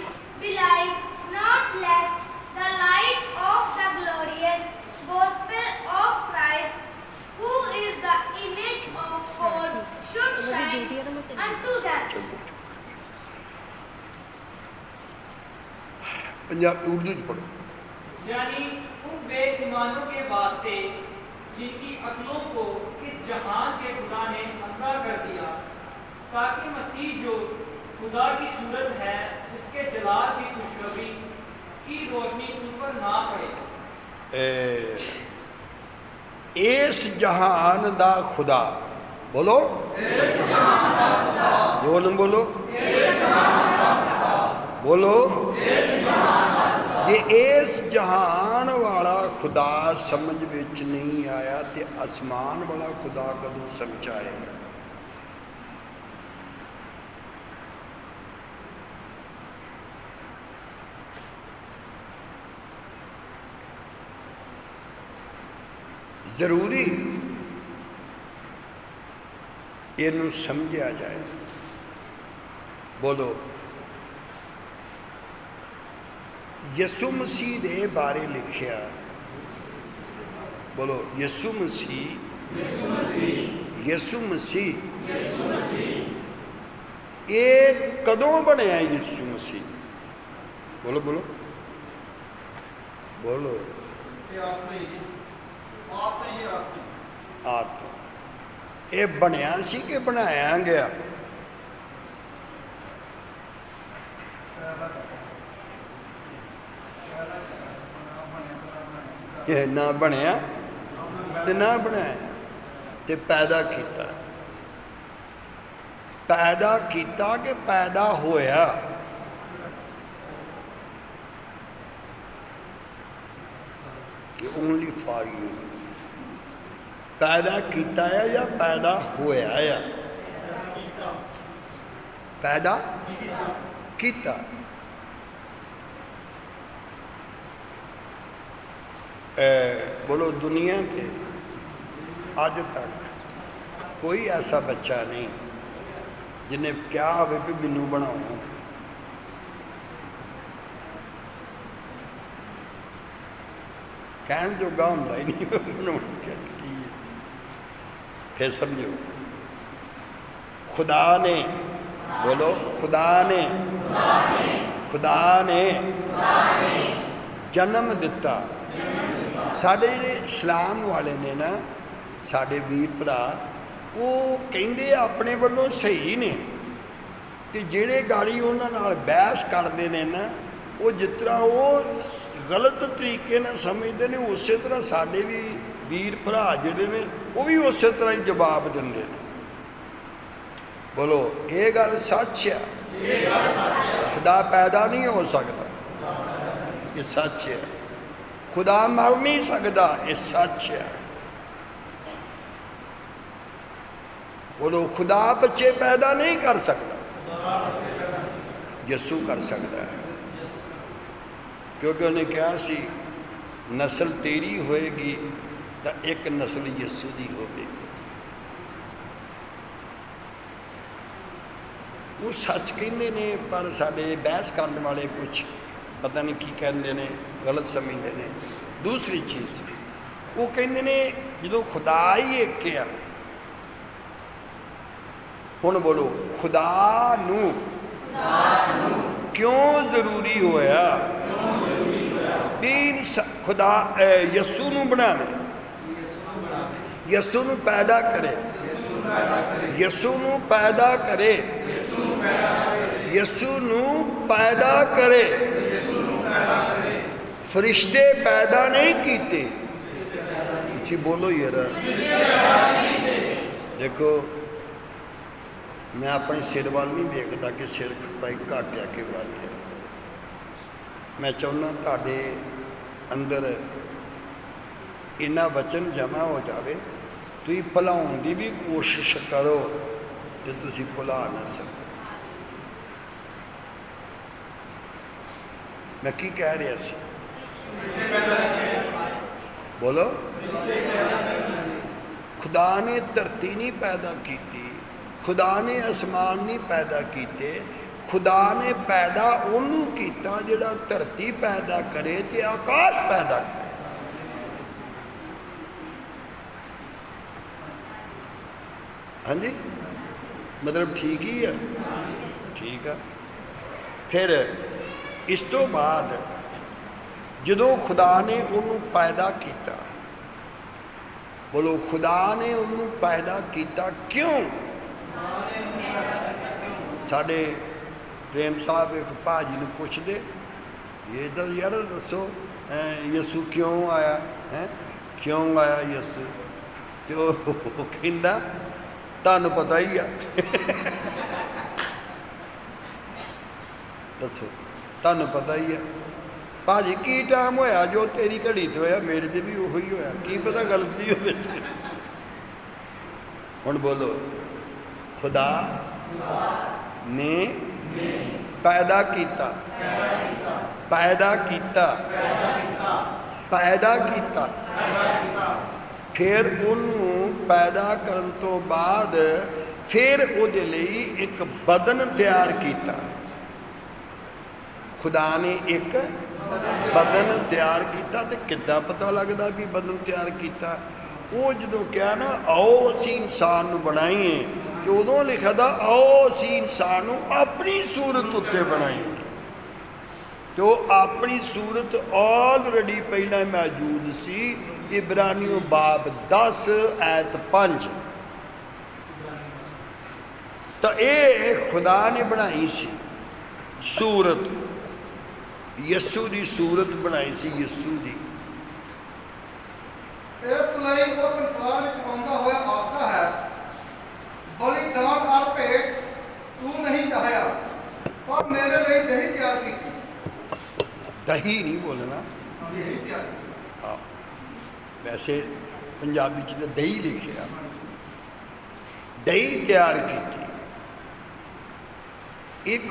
Speaker 4: not, lest the light of the glorious gospel of Christ, who is the image of God, should shine unto them.
Speaker 1: Punjab Urdu च पढ़ो।
Speaker 3: यानी उन बेईमानों के वास्ते जिनकी अक्लों को इस जहान के खुदा ने अंधा कर दिया, ताकि मसीह जो खुदा की सूरत है उसके जलाल की खुशखबरी की रोशनी उन पर ना पड़े।
Speaker 1: इस जहान दा खुदा, बोलो बोलो बोलो बोलो, जे इस जहान वाला खुदा समझ विच नहीं आया तो आसमान वाला खुदा कदों समझाएगा? जरूरी इनू समझा जाए। बोलो, यसु मसीह दे बारे लिखिया। बोलो, यसु मसीह, यसु मसीह ये कदों बनया? यसु मसीह, बोलो बोलो बोलो। आत्मा ये बनया सी कि बनाया गया? ये ना बनया ते ना बनाया ते पैदा किया। पैदा किया कि पैदा होया? कि ओनली फॉर यू पैदा किया है या पैदा होया है? पैदा किया। बोलो दुनिया के अज तक कोई ऐसा बच्चा नहीं जिन्हें क्या हो भी मैनू बनाओ। कहन जोगा होंदा ही नहीं बनाना की है। फिर समझो खुदा ने, बोलो खुदा ने जन्म दिता। साढ़े जिहड़े इस्लाम वाले ने ना, साढ़े वीर भरा, वो कहंदे अपने वालों सही ने, ते जिहड़े गाड़ी उन्हां नाल बहस करते हैं ना, वो जिस तरह वो गलत तरीके ना समझते हैं, उस तरह साढ़े भी वीर भरा जिहड़े ने वो भी उस तरह ही जवाब देंदे ने। बोलो ये गल सच है? खुदा पैदा नहीं हो सकता, ये सच है। खुदा मर नहीं सकता, ये सच है। बोलो खुदा बच्चे पैदा नहीं कर सकता, यसू कर सकता है, क्योंकि उन्हें कहा सी नस्ल तेरी होएगी तो एक नस्ल यसू की होगी। वो सच कहते ने, पर साढ़े बहस करने वाले कुछ पता नहीं की कहते ने, गलत समझते हैं। दूसरी चीज़ वो कहते ने जो खुदा ही एक है, हुण बोलो खुदा नू क्यों जरूरी होया भी खुदा यसू नू बनावे, यसू नू पैदा करे, यसू नू पैदा करे, यसू नू पैदा करे। फरिश्ते पैदा नहीं कीते, उची बोलो यार। देखो मैं अपने सिर वाल नहीं देखता कि सिर खपाई घट है कि वध है। मैं चाहुंदा तुहाडे अंदर इन्ना वचन जमा हो जाए, तुसीं भुलाउण दी भी कोशिश करो तो तुसीं भुला ना सको। मैं की कह रहा सी? बोलो खुदा ने धरती नहीं पैदा की, खुदा ने आसमान नहीं पैदा किए, खुदा ने पैदा उन्होंने किया जिहड़ा धरती पैदा करे ते आकाश पैदा करे। हाँ जी, मतलब ठीक ही है, ठीक है। फिर इस तो बाद जदों खुदा ने उन्होंने पैदा किया, बोलो खुदा ने उन्होंने पैदा किया क्यों? साढ़े प्रेम साहब एक भाजी ने पुछदे, ये दस यार दसो यसू क्यों आया है, क्यों आया यसू? तो कहंदा तुहानूं पता ही है। दसो तुहानूं पता ही है भाजी की टाइम होया जो तेरी घड़ी तो होया, मेरे ते भी उही होया, की पता गलती हो। हुण बोलो खुदा ने पैदा किया, पैदा किया, पैदा किया, फिर उन्होंने पैदा करन तो बाद फिर उहदे लई एक बदन तैयार किया। खुदा ने एक बदन तैयार किया, तो किद्दां पता लगता भी बदन तैयार किया? वो जो क्या ना आओ असी इंसान नूं बनाईए, तो उदों लिखा था आओ असी इंसान नूं अपनी सूरत उत्ते बनाईए। तो अपनी सूरत ऑलरेडी पहला मौजूद सी। इब्रानियों बाब 10 आयत 5 तो ये खुदा ने बनाई सी सूरत, यस्सू की सूरत बनाई सी, यस्सू की।
Speaker 5: ਇਸ ਲਈ ਉਹ ਸੰਸਾਰ ਵਿੱਚ ਆਉਂਦਾ ਹੋਇਆ ਆਖਦਾ ਹੈ, ਬਲੀਦਾਨ ਔਰ ਭੇਟ ਤੂੰ ਨਹੀਂ ਚਾਹਿਆ, ਪਰ ਮੇਰੇ ਲਈ ਦਹੀਂ ਤਿਆਰ ਕੀਤੀ।
Speaker 1: दही नहीं बोलना,
Speaker 5: दही ਤਿਆਰ ਕੀਤੀ।
Speaker 1: हाँ वैसे पंजाबी च तो दही लिखिया, दही तैयार की। एक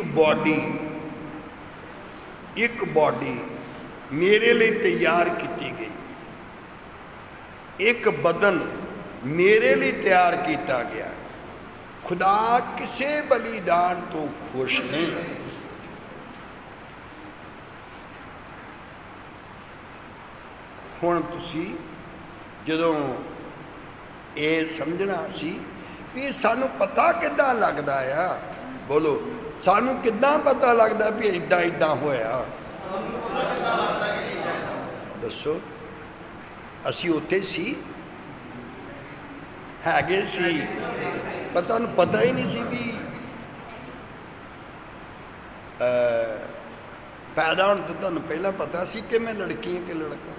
Speaker 1: बॉडी मेरे लिए तैयार की गई, एक बदन मेरे लिए तैयार किया गया। खुदा किसी बलिदान तो खुश नहीं। हुण तुसी जदों ये समझना सी भी सानू पता किद्दां लगदा आ, बोलो सानू किद्दां पता लगदा भी इदां इदां होया, दसो। असी उत्थे सी, हैगे सी, पर तुहानू पता ही नहीं सी भी पैदा होने तो तुहानू पहला पता सी कि मैं लड़की हाँ कि लड़का,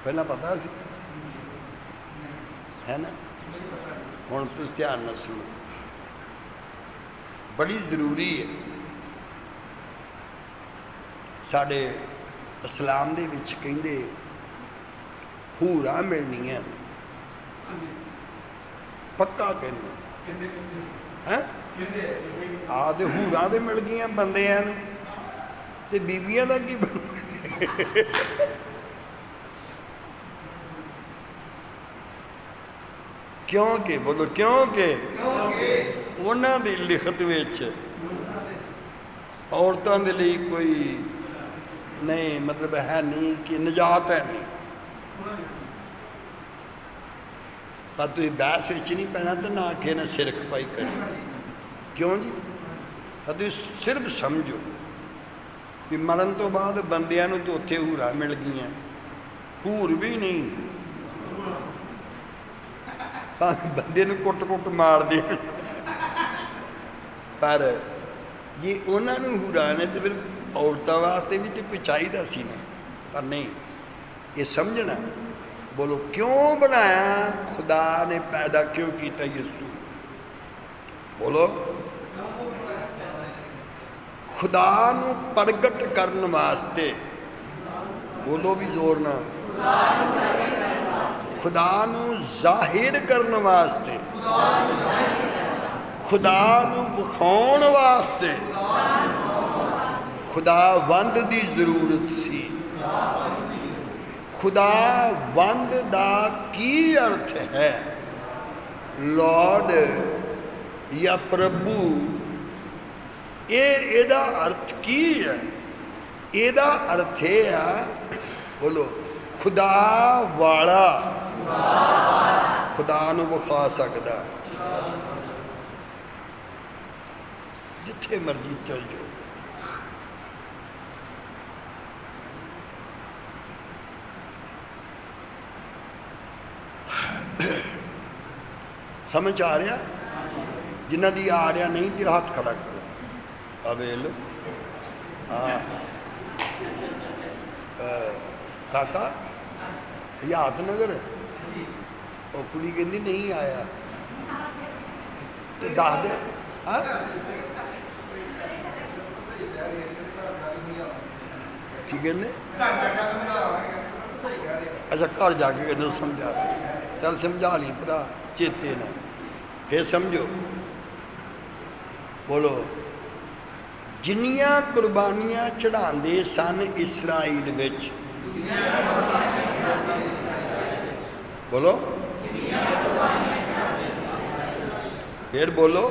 Speaker 1: पहला पता सी, है ना। हुण तुसीं ध्यान नाल सुनो, बड़ी जरूरी है। साडे इस्लाम दे विच कहिंदे हूरां मिलनियां, पक्का कहंदे हैं। आ ते हूरां ते मिल गईयां बंदियां नूं, ते बीबियां दा की बनना? क्योंकि बोलो क्योंकि उन्हां दी लिखत विच औरतों के लिए कोई नहीं, मतलब है नहीं कि निजात है नहीं। पर तुम बहस विच नहीं पैना तो ना आखे ना सिर खपाई करी। क्यों जी? तुम सिर्फ समझो कि मरण तो बाद बंदियां नूं तो उत्थे हूरां मिल गईयां, हूर भी नहीं बंदे नूं कुट कुट मार दे, पर जे उन्होंने हूरां ने तो फिर औरतों वास्ते भी तो कोई चाहिए सी ना, पर नहीं। ये समझना, बोलो क्यों बनाया खुदा ने, पैदा क्यों किया यीशु? बोलो खुदा नूं प्रगट करने वास्ते, बोलो भी जोर ना, खुदा नूं जाहिर करने वास्ते, खुदा नूं विखाउण वास्ते खुदावंद दी जरूरत सी। खुदावंद दा की अर्थ है? लॉर्ड या प्रभु। एदा अर्थ की है? एदा अर्थ है, बोलो खुदा वाला, खुदा नूं विखा सकदा। जिथे मर्जी चल जाओ, समझ आ रहा? जिन्हां दी आ रहा नहीं तो हाथ खड़ा करो। अवेल हाँ काका हयात नगर वो कुड़ी कहती नहीं आया तो दस दे। हाँ की कहने? अच्छा घर जाके कहने समझा, चल समझा ली भरा चेते ना, फिर समझो। बोलो जिन्नियां कुर्बानियां चढ़ाते सन इसराइल विच, बोलो फिर बोलो,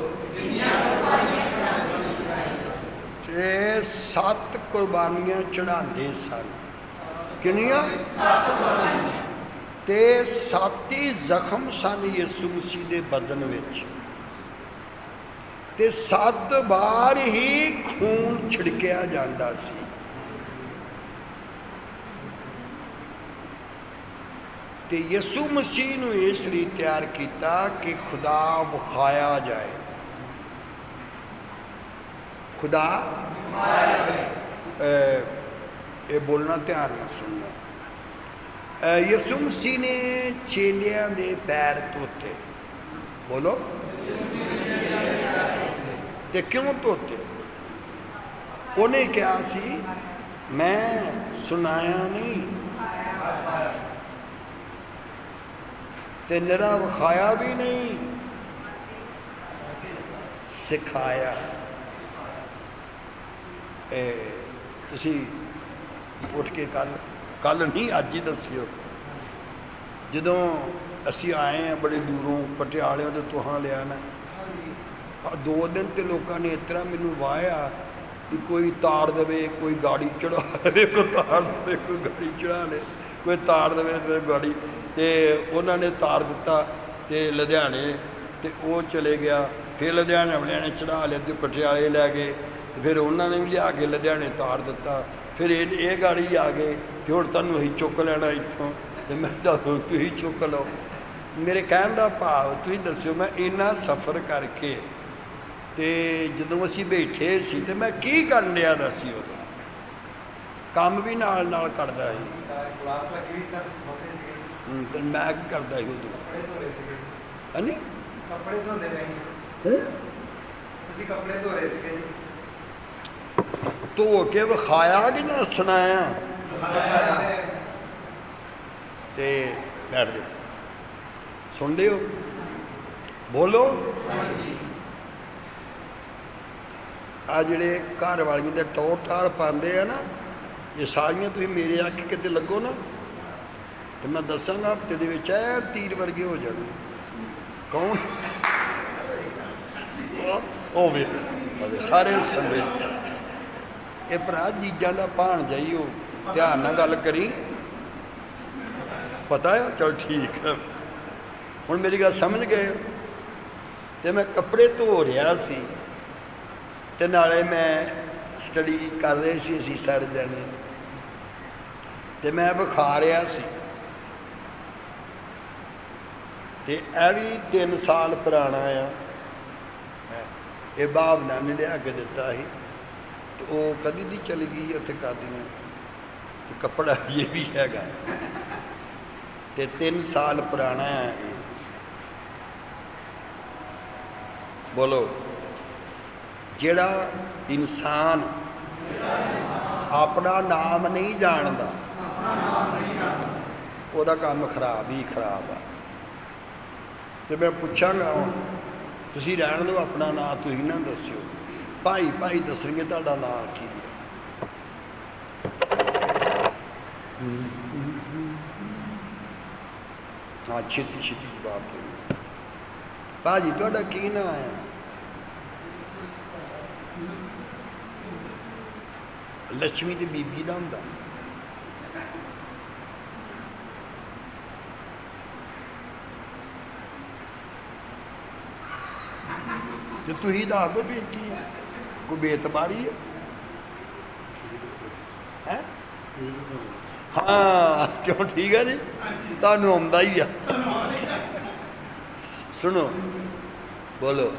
Speaker 1: ते 7 कुर्बानियां चढ़ाते सन। किनियां? ते 7 ही जख्म सन यीशु मसीह के बदन विच, ते 7 बार ही खून छिड़किया जाता सी। ਤੇ ਯਿਸੂ ਮਸੀਹ ਨੂੰ ਇਸ ਲਈ ਤਿਆਰ ਕੀਤਾ ਕਿ ਖੁਦਾ ਵਿਖਾਇਆ ਜਾਏ। ਖੁਦਾ ਇਹ ਬੋਲਣਾ ਧਿਆਨ ਨਾਲ ਸੁਣਨਾ। ਯਿਸੂ ਮਸੀਹ ਨੇ ਚੇਲਿਆਂ ਦੇ ਪੈਰ ਧੋਤੇ। ਬੋਲੋ, ਤੇ ਕਿਉਂ ਧੋਤੇ? ਉਹਨੇ ਕਿਹਾ ਸੀ ਮੈਂ ਸੁਣਾਇਆ ਨਹੀਂ ਤੇ ਨਿਰਾ ਵਿਖਾਇਆ ਵੀ ਨਹੀਂ, ਸਿਖਾਇਆ। ਤੁਸੀਂ ਉੱਠ ਕੇ ਕੱਲ ਨਹੀਂ ਅੱਜ ਹੀ ਦੱਸਿਓ। ਜਦੋਂ ਅਸੀਂ ਆਏ ਹਾਂ ਬੜੇ ਦੂਰੋਂ, ਪਟਿਆਲਿਆਂ ਤੋਂ ਤੁਹਾਂ ਲਿਆ ਨਾ, 2 ਦਿਨ ਤੇ ਲੋਕਾਂ ਨੇ ਇਸ ਤਰ੍ਹਾਂ ਮੈਨੂੰ ਵਾਹਿਆ ਕਿ ਕੋਈ ਤਾਰ ਦੇਵੇ, ਕੋਈ ਗਾੜੀ ਚੜਾ ਲਵੇ, ਕੋਈ ਤਾਰ ਦੇਵੇ, ਕੋਈ ਗਾੜੀ ਚੜਾ ਲੇ, ਕੋਈ ਤਾਰ ਦੇਵੇ ਤੇ ਗਾੜੀ। ਤੇ ਉਹਨਾਂ ਨੇ ਤਾਰ ਦਿੱਤਾ ਤੇ ਲੁਧਿਆਣੇ, ਤੇ ਉਹ ਚਲੇ ਗਿਆ। ਫਿਰ ਲੁਧਿਆਣੇ ਵਾਲਿਆਂ ਨੇ ਚੜਾ ਲਿਆ ਤੇ ਪਟਿਆਲੇ ਲੈ ਗਏ। ਫਿਰ ਉਹਨਾਂ ਨੇ ਵੀ ਲਿਆ ਕੇ ਲੁਧਿਆਣੇ ਤਾਰ ਦਿੱਤਾ। ਫਿਰ ਇਹ ਗਾੜੀ ਆ ਗਏ ਕਿ ਹੁਣ ਤੁਹਾਨੂੰ ਅਸੀਂ ਚੁੱਕ ਲੈਣਾ ਇੱਥੋਂ। ਤੇ ਮੈਂ ਕਿਹਾ ਤੁਸੀਂ ਚੁੱਕ ਲਓ। ਮੇਰੇ ਕਹਿਣ ਦਾ ਭਾਵ, ਤੁਸੀਂ ਦੱਸਿਓ, ਮੈਂ ਇੰਨਾ ਸਫ਼ਰ ਕਰਕੇ ਤੇ ਜਦੋਂ ਅਸੀਂ ਬੈਠੇ ਸੀ ਤੇ ਮੈਂ ਕੀ ਕਰਨ ਡਿਆ ਦਾ ਸੀ? ਉਦੋਂ ਕੰਮ ਵੀ ਨਾਲ ਨਾਲ ਕਰਦਾ ਸੀ।
Speaker 6: ਕਲਾਸ ਲੱਗੀ ਵੀ ਸਰ ਛੋਟੇ ਸੀਗੇ।
Speaker 1: ਤੇ ਮੈਂ ਕੀ ਕਰਦਾ ਸੀ ਉਦੋਂ?
Speaker 6: ਕੱਪੜੇ ਧੋ ਰਹੇ ਸੀਗੇ।
Speaker 1: ਹਾਂਜੀ,
Speaker 6: ਕੱਪੜੇ ਧੋਂਦੇ ਪਏ ਸੀ। ਤੁਸੀਂ ਕੱਪੜੇ ਧੋ ਰਹੇ ਸੀਗੇ ਜੀ।
Speaker 1: ਧੋ ਕੇ ਵਿਖਾਇਆ ਕਿ ਨਾ ਸੁਣਾਇਆ? ਤੇ ਬੈਠ ਜਾਓ, ਸੁਣ ਲਿਓ, ਬੋਲੋ। ਆ ਜਿਹੜੇ ਘਰ ਵਾਲੀਆਂ ਦੇ ਟੌਰ ਟਾਰ ਪਾਉਂਦੇ ਆ ਨਾ, ਇਹ ਸਾਰੀਆਂ ਤੁਸੀਂ ਮੇਰੇ ਅੱਖ ਕਿਤੇ ਲੱਗੋ ਨਾ ਤੇ ਮੈਂ ਦੱਸਾਂਗਾ ਹਫ਼ਤੇ ਦੇ ਵਿੱਚ ਐ ਤੀਰ ਵਰਗੇ ਹੋ ਜਾਣਗੇ। ਕੌਣ? ਉਹ ਵੀ ਸਾਰੇ ਸੰਦੇ। ਇਹ ਭਰਾ ਜੀਜਾਂ ਦਾ ਭਾਣ ਜਾਈ, ਉਹ ਧਿਆਨ ਨਾਲ ਗੱਲ ਕਰੀ, ਪਤਾ ਆ? ਚਲ ਠੀਕ ਹੈ, ਹੁਣ ਮੇਰੀ ਗੱਲ ਸਮਝ ਗਏ। ਤੇ ਮੈਂ ਕੱਪੜੇ ਧੋ ਰਿਹਾ ਸੀ ਤੇ ਨਾਲੇ ਮੈਂ ਸਟੱਡੀ ਕਰ ਰਹੇ ਸੀ ਅਸੀਂ ਸਾਰੇ ਜਣੇ, ਤੇ ਮੈਂ ਵਿਖਾ ਰਿਹਾ ਸੀ। ਤੇ ਇਹ ਵੀ 3 ਸਾਲ ਪੁਰਾਣਾ ਆ। ਇਹ ਭਾਵਨਾ ਨੇ ਲਿਆ ਕੇ ਦਿੱਤਾ ਸੀ ਤੇ ਉਹ ਕਦੀ ਦੀ ਚਲੀ ਗਈ ਉੱਥੇ ਕਾਦੀਆਂ। ਤੇ ਕੱਪੜਾ ਇਹ ਵੀ ਹੈਗਾ ਤੇ 3 ਸਾਲ ਪੁਰਾਣਾ ਹੈ ਇਹ। ਬੋਲੋ। ਜਿਹੜਾ ਇਨਸਾਨ ਆਪਣਾ ਨਾਮ ਨਹੀਂ ਜਾਣਦਾ ਉਹਦਾ ਕੰਮ ਖਰਾਬ ਹੀ ਖਰਾਬ ਆ। ਤੇ ਮੈਂ ਪੁੱਛਾਂਗਾ ਹੁਣ, ਤੁਸੀਂ ਰਹਿਣ ਦਿਓ ਆਪਣਾ ਨਾਂ, ਤੁਸੀਂ ਨਾ ਦੱਸਿਓ। ਭਾਈ ਭਾਈ ਦੱਸਣਗੇ ਤੁਹਾਡਾ ਨਾਂ ਕੀ ਹੈ। ਹਾਂ, ਛੇਤੀ ਛੇਤੀ ਜਵਾਬ ਦਿਓ। ਭਾਜੀ ਤੁਹਾਡਾ ਕੀ ਨਾਂ ਹੈ? ਲక్ష్ਮੀ ਤੇ ਬੀਬੀ ਦਾ ਹੁੰਦਾ। ਤੇ ਤੁਸੀਂ ਦੱਸ ਦਿਓ ਫਿਰ ਕੀ ਹੈ? ਕੋਈ ਬੇਤਬਾਰੀ ਹੈ? ਹੈਂ? ਹਾਂ, ਕਿਉਂ? ਠੀਕ ਹੈ ਜੀ, ਤੁਹਾਨੂੰ ਆਉਂਦਾ ਹੀ ਆ। ਸੁਣੋ, ਬੋਲੋ।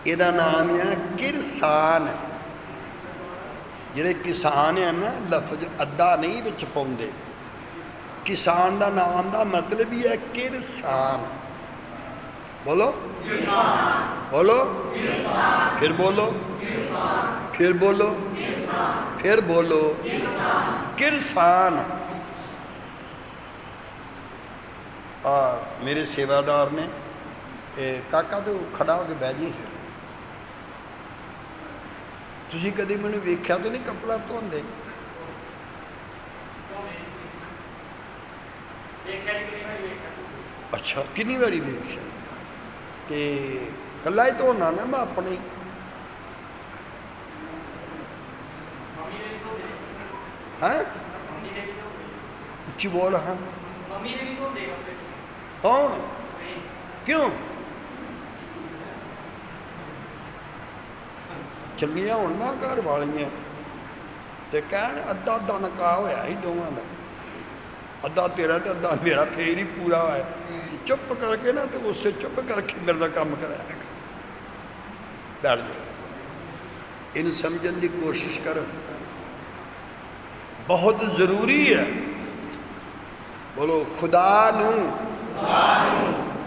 Speaker 1: ਇਹਦਾ ਨਾਮ ਆ ਕਿਰਸਾਨ। ਜਿਹੜੇ ਕਿਸਾਨ ਆ ਨਾ, ਲਫ਼ਜ਼ ਅੱਧਾ ਨਹੀਂ ਵਿੱਚ ਪਾਉਂਦੇ। ਕਿਸਾਨ ਦਾ ਨਾਮ ਦਾ ਮਤਲਬ ਹੀ ਹੈ ਕਿਰਸਾਨ। ਬੋਲੋ ਕਿਰਸਾਨ, ਬੋਲੋ ਕਿਰਸਾਨ, ਫਿਰ ਬੋਲੋ ਕਿਰਸਾਨ, ਫਿਰ ਬੋਲੋ ਕਿਰਸਾਨ, ਫਿਰ ਬੋਲੋ ਕਿਰਸਾਨ, ਕਿਰਸਾਨ। ਮੇਰੇ ਸੇਵਾਦਾਰ ਨੇ ਇਹ ਕਾਕਾ ਤੋਂ ਖੜਾ ਹੋ ਕੇ ਬਹਿ ਜੀ। ਤੁਸੀਂ ਕਦੇ ਮੈਨੂੰ ਵੇਖਿਆ ਤਾਂ ਨਹੀਂ ਕੱਪੜਾ ਧੋਂਦੇ? ਅੱਛਾ, ਕਿੰਨੀ ਵਾਰੀ ਵੇਖਿਆ? ਤੇ ਇਕੱਲਾ ਹੀ ਧੋਣਾ ਨਾ ਮੈਂ ਆਪਣੀ? ਹੈਂ? ਉੱਚੀ ਬੋਲ। ਹਾਂ, ਕੌਣ? ਕਿਉਂ? ਚੰਗੀਆਂ ਹੋਣ ਨਾ ਘਰ ਵਾਲੀਆਂ ਤੇ ਕਹਿਣ ਅੱਧਾ ਅੱਧਾ ਨਕਾਹ ਹੋਇਆ ਸੀ ਦੋਵਾਂ ਦਾ। ਅੱਧਾ ਤੇਰਾ ਤੇ ਅੱਧਾ ਮੇਰਾ, ਫੇਰ ਹੀ ਪੂਰਾ ਹੈ। ਚੁੱਪ ਕਰਕੇ ਨਾ, ਤੇ ਉਸੇ ਚੁੱਪ ਕਰਕੇ ਮੇਰੇ ਦਾ ਕੰਮ ਕਰਾਇਆ ਬੈਠ ਜਾ। ਇਹਨੂੰ ਸਮਝਣ ਦੀ ਕੋਸ਼ਿਸ਼ ਕਰ, ਬਹੁਤ ਜ਼ਰੂਰੀ ਹੈ। ਬੋਲੋ, ਖੁਦਾ ਨੂੰ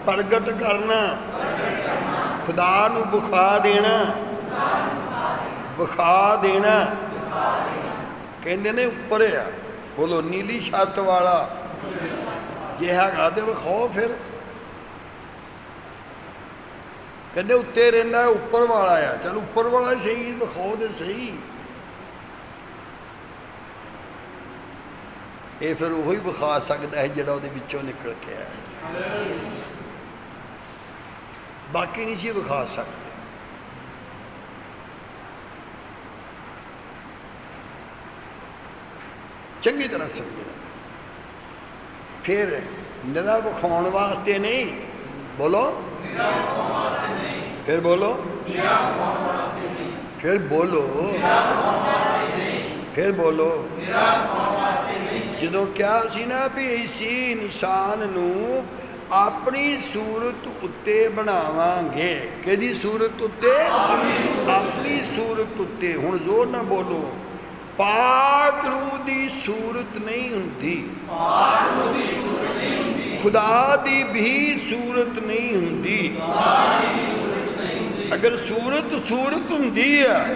Speaker 1: ਪ੍ਰਗਟ ਕਰਨਾ, ਖੁਦਾ ਨੂੰ ਵਿਖਾ ਦੇਣਾ, ਵਿਖਾ ਦੇਣਾ। ਕਹਿੰਦੇ ਨੇ ਉੱਪਰ ਆ। ਬੋਲੋ, ਨੀਲੀ ਛੱਤ ਵਾਲਾ ਜੇ ਹੈਗਾ ਤੇ ਵਿਖਾਓ ਫਿਰ। ਕਹਿੰਦੇ ਉੱਤੇ ਰਹਿੰਦਾ, ਉੱਪਰ ਵਾਲਾ ਆ। ਚਲ ਉੱਪਰ ਵਾਲਾ ਸਹੀ, ਵਿਖਾਓ ਤੇ ਸਹੀ। ਇਹ ਫਿਰ ਉਹੀ ਵਿਖਾ ਸਕਦਾ ਹੈ ਜਿਹੜਾ ਉਹਦੇ ਵਿੱਚੋਂ ਨਿਕਲ ਕੇ ਆਇਆ, ਬਾਕੀ ਨਹੀਂ ਸੀ ਵਿਖਾ ਸਕਦੇ। ਚੰਗੀ ਤਰ੍ਹਾਂ ਸਮਝਣਾ। ਫਿਰ ਨਿਰਾ ਵਿਖਾਉਣ ਵਾਸਤੇ ਨਹੀਂ, ਬੋਲੋ, ਫਿਰ ਬੋਲੋ, ਫਿਰ ਬੋਲੋ, ਫਿਰ ਬੋਲੋ। ਜਦੋਂ ਕਿਹਾ ਸੀ ਨਾ ਵੀ ਇਸੀ ਇਨਸਾਨ ਨੂੰ ਆਪਣੀ ਸੂਰਤ ਉੱਤੇ ਬਣਾਵਾਂਗੇ। ਕਿਹਦੀ ਸੂਰਤ ਉੱਤੇ? ਆਪਣੀ ਸੂਰਤ ਉੱਤੇ। ਹੁਣ ਜ਼ੋਰ ਨਾ ਬੋਲੋ। ਪਾਕ ਰੂਹ ਦੀ ਸੂਰਤ ਨਹੀਂ ਹੁੰਦੀ, ਖੁਦਾ ਦੀ ਵੀ ਸੂਰਤ ਨਹੀਂ ਹੁੰਦੀ। ਅਗਰ ਸੂਰਤ ਹੁੰਦੀ ਆ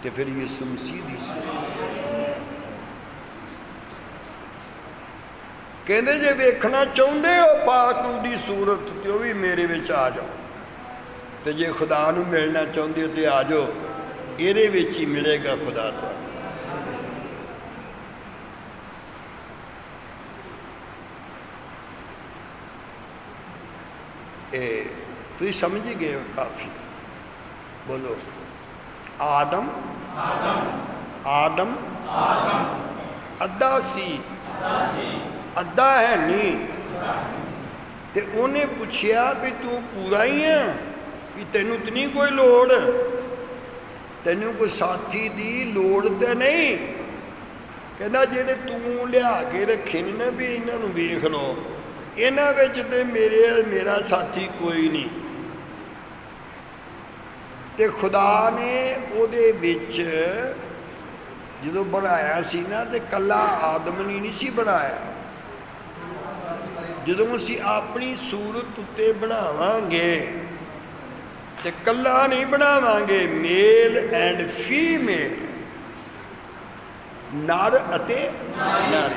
Speaker 1: ਤੇ ਫਿਰ ਯਿਸੂ ਮਸੀਹ ਦੀ ਸੂਰਤ। ਕਹਿੰਦੇ ਜੇ ਵੇਖਣਾ ਚਾਹੁੰਦੇ ਹੋ ਪਾਕ ਰੂਹ ਦੀ ਸੂਰਤ, ਤੇ ਉਹ ਵੀ ਮੇਰੇ ਵਿੱਚ ਆ ਜਾਓ। ਤੇ ਜੇ ਖੁਦਾ ਨੂੰ ਮਿਲਣਾ ਚਾਹੁੰਦੇ ਹੋ ਤੇ ਆ ਜਾਓ, ਇਹਦੇ ਵਿੱਚ ਹੀ ਮਿਲੇਗਾ ਖੁਦਾ ਤੁਹਾਨੂੰ। ਇਹ ਤੁਸੀਂ ਸਮਝ ਹੀ ਗਏ ਹੋ ਕਾਫੀ। ਬੋਲੋ, ਆਦਮ ਅੱਧਾ ਸੀ, ਅੱਧਾ ਹੈ ਨਹੀਂ। ਤੇ ਉਹਨੇ ਪੁੱਛਿਆ ਵੀ ਤੂੰ ਪੂਰਾ ਹੀ ਹੈ, ਵੀ ਤੈਨੂੰ ਤੇ ਨਹੀਂ ਕੋਈ ਲੋੜ, ਤੈਨੂੰ ਕੋਈ ਸਾਥੀ ਦੀ ਲੋੜ ਤੇ ਨਹੀਂ। ਕਹਿੰਦਾ ਜਿਹੜੇ ਤੂੰ ਲਿਆ ਕੇ ਰੱਖੇ ਨੇ ਨਾ ਵੀ ਇਹਨਾਂ ਨੂੰ ਵੇਖ ਲਓ, ਇਹਨਾਂ ਵਿੱਚ ਤੇ ਮੇਰਾ ਸਾਥੀ ਕੋਈ ਨਹੀਂ। ਤੇ ਖੁਦਾ ਨੇ ਉਹਦੇ ਵਿੱਚ ਜਦੋਂ ਬਣਾਇਆ ਸੀ ਨਾ, ਤੇ ਕੱਲਾ ਆਦਮ ਨਹੀਂ ਸੀ ਬਣਾਇਆ। ਜਦੋਂ ਅਸੀਂ ਆਪਣੀ ਸੂਰਤ ਉੱਤੇ ਬਣਾਵਾਂਗੇ ਤੇ ਕੱਲਾ ਨਹੀਂ ਬਣਾਵਾਂਗੇ, ਮੇਲ ਐਂਡ ਫੀਮੇਲ, ਨਰ ਅਤੇ ਨਾਰੀ,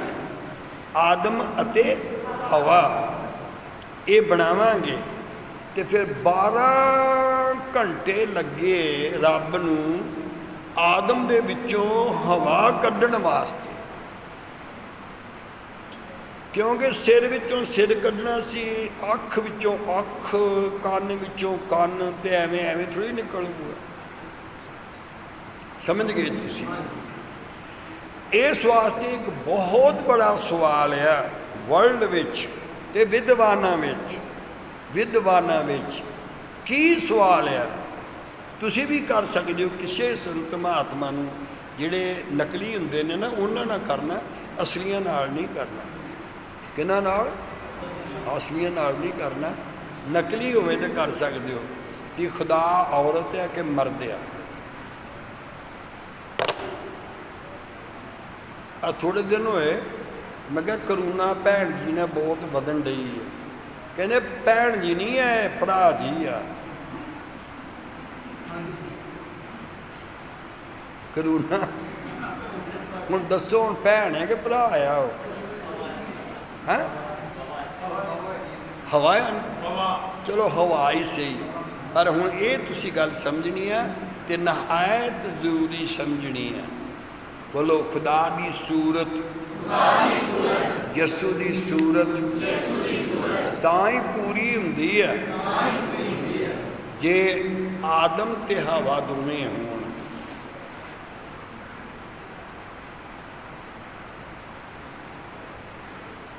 Speaker 1: ਆਦਮ ਅਤੇ ਹਵਾ, ਇਹ ਬਣਾਵਾਂਗੇ। ਤੇ ਫਿਰ 12 ਘੰਟੇ ਲੱਗੇ ਰੱਬ ਨੂੰ ਆਦਮ ਦੇ ਵਿੱਚੋਂ ਹਵਾ ਕੱਢਣ ਵਾਸਤੇ, ਕਿਉਂਕਿ ਸਿਰ ਵਿੱਚੋਂ ਸਿਰ ਕੱਢਣਾ ਸੀ, ਅੱਖ ਵਿੱਚੋਂ ਅੱਖ, ਕੰਨ ਵਿੱਚੋਂ ਕੰਨ, ਤੇ ਐਵੇਂ ਥੋੜ੍ਹੀ ਨਿਕਲੂਗਾ। ਸਮਝ ਗਏ ਤੁਸੀਂ? ਇਸ ਵਾਸਤੇ ਇੱਕ ਬਹੁਤ ਬੜਾ ਸਵਾਲ ਆ ਵਰਲਡ ਵਿੱਚ ਤੇ ਵਿਦਵਾਨਾਂ ਵਿੱਚ ਕੀ ਸਵਾਲ ਆ। ਤੁਸੀਂ ਵੀ ਕਰ ਸਕਦੇ ਹੋ। ਕਿਸੇ ਸੰਤ ਮਹਾਤਮਾ ਨੂੰ, ਜਿਹੜੇ ਨਕਲੀ ਹੁੰਦੇ ਨੇ ਨਾ, ਉਹਨਾਂ ਨਾਲ ਕਰਨਾ, ਅਸਲੀਆਂ ਨਾਲ ਨਹੀਂ ਕਰਨਾ। ਕਿਹਨਾਂ ਨਾਲ? ਅਸਲੀਆਂ ਨਾਲ ਨਹੀਂ ਕਰਨਾ। ਨਕਲੀ ਹੋਵੇ ਤਾਂ ਕਰ ਸਕਦੇ ਹੋ ਕਿ ਖੁਦਾ ਔਰਤ ਹੈ ਕਿ ਮਰਦ ਆ। ਥੋੜ੍ਹੇ ਦਿਨ ਹੋਏ, ਮੈਂ ਕਿਹਾ ਕਰੂਨਾ ਭੈਣ ਜੀ ਨੇ ਬਹੁਤ ਵਧਣ ਡਈ ਹੈ। ਕਹਿੰਦੇ ਭੈਣ ਜੀ ਨਹੀਂ ਹੈ, ਭਰਾ ਜੀ ਆ। ਕਰੂਨਾ, ਹੁਣ ਦੱਸੋ, ਹੁਣ ਭੈਣ ਹੈ ਕਿ ਭਰਾ ਆ ਉਹ? ਹੈ ਹਵਾ ਆ ਨਾ, ਚਲੋ ਹਵਾ ਹੀ ਸਹੀ। ਪਰ ਹੁਣ ਇਹ ਤੁਸੀਂ ਗੱਲ ਸਮਝਣੀ ਆ ਤੇ ਨਹਾਇਤ ਜ਼ਰੂਰੀ ਸਮਝਣੀ ਆ। ਬੋਲੋ, ਖੁਦਾ ਦੀ ਸੂਰਤ, ਯਿਸੂ ਦੀ ਸੂਰਤ ਤਾਂ ਹੀ ਪੂਰੀ ਹੁੰਦੀ ਹੈ ਜੇ ਆਦਮ ਤੇ ਹਵਾ ਦੋਵੇਂ ਹੋਣ।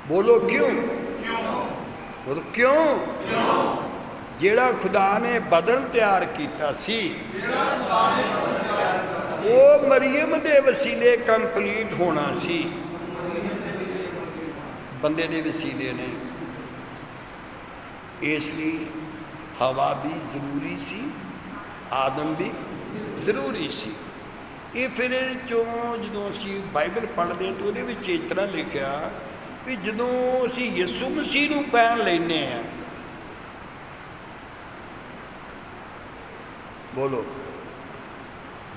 Speaker 1: ਬੋਲੋ ਕਿਉਂ? ਬੋਲੋ ਕਿਉਂ? ਜਿਹੜਾ ਖੁਦਾ ਨੇ ਬਦਨ ਤਿਆਰ ਕੀਤਾ ਸੀ, ਉਹ ਮਰੀਮ ਦੇ ਵਸੀਲੇ ਕੰਪਲੀਟ ਹੋਣਾ ਸੀ। ਬੰਦੇ ਦੇ ਵਸੀਲੇ ਨੇ। ਇਸ ਲਈ ਹਵਾ ਵੀ ਜ਼ਰੂਰੀ ਸੀ, ਆਦਮ ਵੀ ਜ਼ਰੂਰੀ ਸੀ। ਇਹ ਫਿਰ ਇਹਦੇ 'ਚੋਂ ਜਦੋਂ ਅਸੀਂ ਬਾਈਬਲ ਪੜ੍ਹਦੇ ਤਾਂ ਉਹਦੇ ਵਿੱਚ ਇਸ ਤਰ੍ਹਾਂ ਲਿਖਿਆ ਵੀ ਜਦੋਂ ਅਸੀਂ ਯਿਸੂ ਮਸੀਹ ਨੂੰ ਪਹਿਨ ਲੈਂਦੇ ਹਾਂ, ਬੋਲੋ,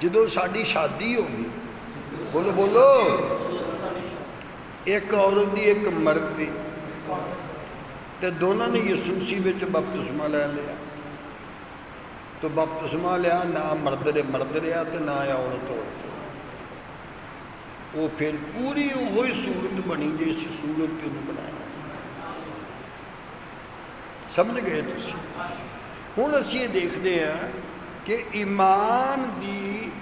Speaker 1: ਜਦੋਂ ਸਾਡੀ ਸ਼ਾਦੀ ਹੋ ਗਈ, ਬੋਲੋ ਬੋਲੋ, ਇੱਕ ਔਰਤ ਦੀ ਇੱਕ ਮਰਦ ਦੀ, ਤੇ ਦੋਨਾਂ ਨੇ ਯਿਸੂ ਮਸੀਹ ਵਿੱਚ ਬਪਤਿਸਮਾ ਲੈ ਲਿਆ। तो बपतिस्मा लिया, ना मर्द रहा तो ना औरत रहा। वो फिर पूरी वही सूरत बनी जिस सूरत के उन्होंने बनाया। समझ गए तुसी? हुण असीं देखते हैं कि ईमान की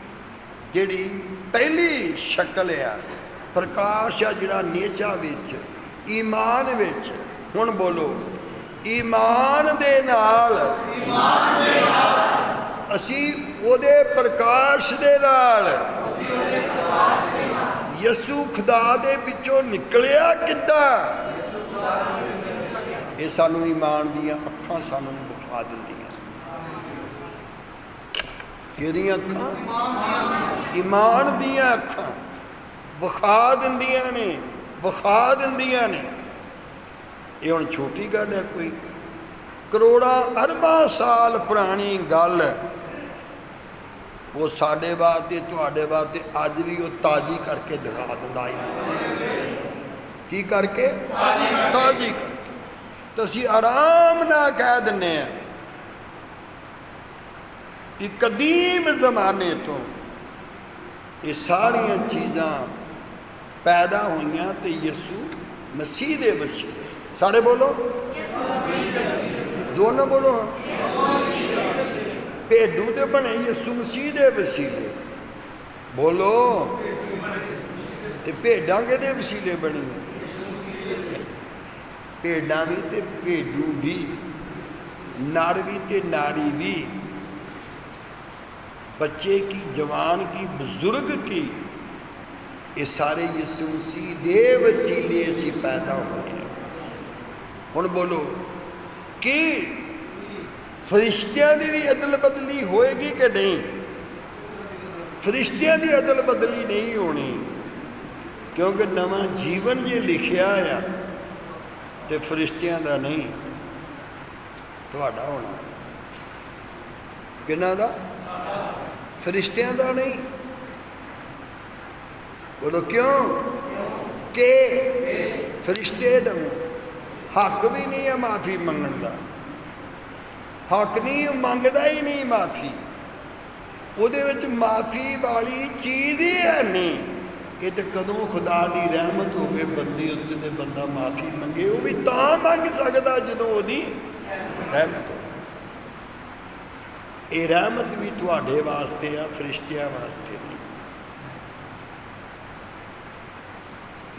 Speaker 1: जिहड़ी पहली शक्ल है, प्रकाश आ जिहड़ा नेचा विच, ईमान विच, हुण बोलो, ईमान दे नाल असी ओदे प्रकाश दे नाल यसू खुदा दे विचों निकलिया किद्दां? ये सानू ईमान दियां अखां सानू विखा दिंदियां। किहड़ियां अखां? ईमान दियां अखां विखा दिंदियां ने, विखा दिंदियां ने। ये हुण छोटी गल है? कोई करोड़ां अरबां साल पुरानी गल, वो साडे वास्ते तुहाडे वास्ते अज भी वो ताज़ी करके दिखा दिंदा है। की करके? ताज़ी करके। तो असीं आराम नाल कह दिंदे आ कि कदीम ज़माने तो ये सारियां चीज़ां पैदा होईयां ते यसू मसीह दे वसीले। सारे बोलो, जोर ना बोलो। भेडू तो बने यसू मसीह दे वसीले। बोलो, भेडां किहदे वसीले बनी? भेडां भी ते भेडू भी, नर भी ते नारी भी, बच्चे की, जवान की, बुजुर्ग की, ये सारे यसू मसीह दे वसीले असीं पैदा होए हैं। हुण बोलो कि फरिश्तियां की भी अदल बदली होएगी कि नहीं? फरिश्तियां की अदल बदली नहीं होनी, क्योंकि नवा जीवन जे लिखिया आ तो फरिश्तियां का नहीं, तुहाडा होना। किहनां दा? फरिश्तियां का नहीं। बोलो क्यों? कि फरिश्ते दो हक भी नहीं है माफ़ी मंगण का, हक नहीं, मंगदा ही नहीं माफ़ी। उहदे विच माफ़ी वाली चीज़ ही है नहीं। ये तो कदों खुदा की रहमत होवे बंदे उत्ते ते बंदा माफ़ी मंगे, वो भी तां मंग सकदा जदों उहदी रहमत हो। ये रहमत भी तुहाडे वास्ते आ, फरिश्तियां वास्ते नहीं।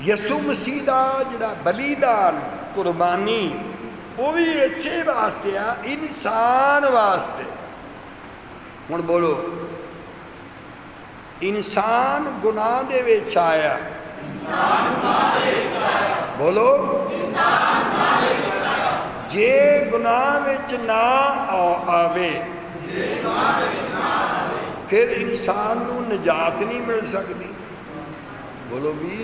Speaker 1: यसू मसीह का जिहड़ा बलिदान, कुर्बानी, वो भी इसे वास्ते आ, इंसान वास्ते। हुण बोलो, इंसान गुनाह दे विच आया। बोलो, जे गुनाह विच ना आवे फिर इंसान नूं निजात नहीं मिल सकती। बोलो भी,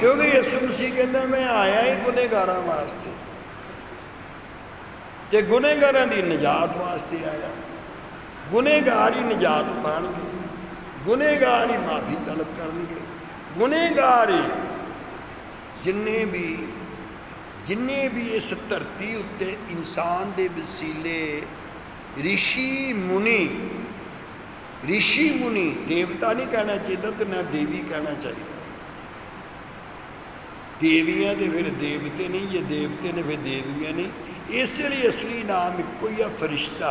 Speaker 1: क्योंकि यसू मसीह कहता मैं आया ही गुनहगारां वास्ते, ते गुनहगारां दी निजात वास्ते आया। गुनहगार ही निजात पाएंगे, गुनहगार ही माफ़ी तलब करेंगे, गुनहगार ही जिन्ने भी इस धरती उत्ते इंसान दे वसीले ऋषि मुनि, देवता नहीं कहना चाहिए तो ना देवी कहना चाहिए। देवियां तो फिर देवते नहीं, जे देवते ने फिर देवियां नहीं। इसलिए असली नाम एको ही आ, फरिश्ता।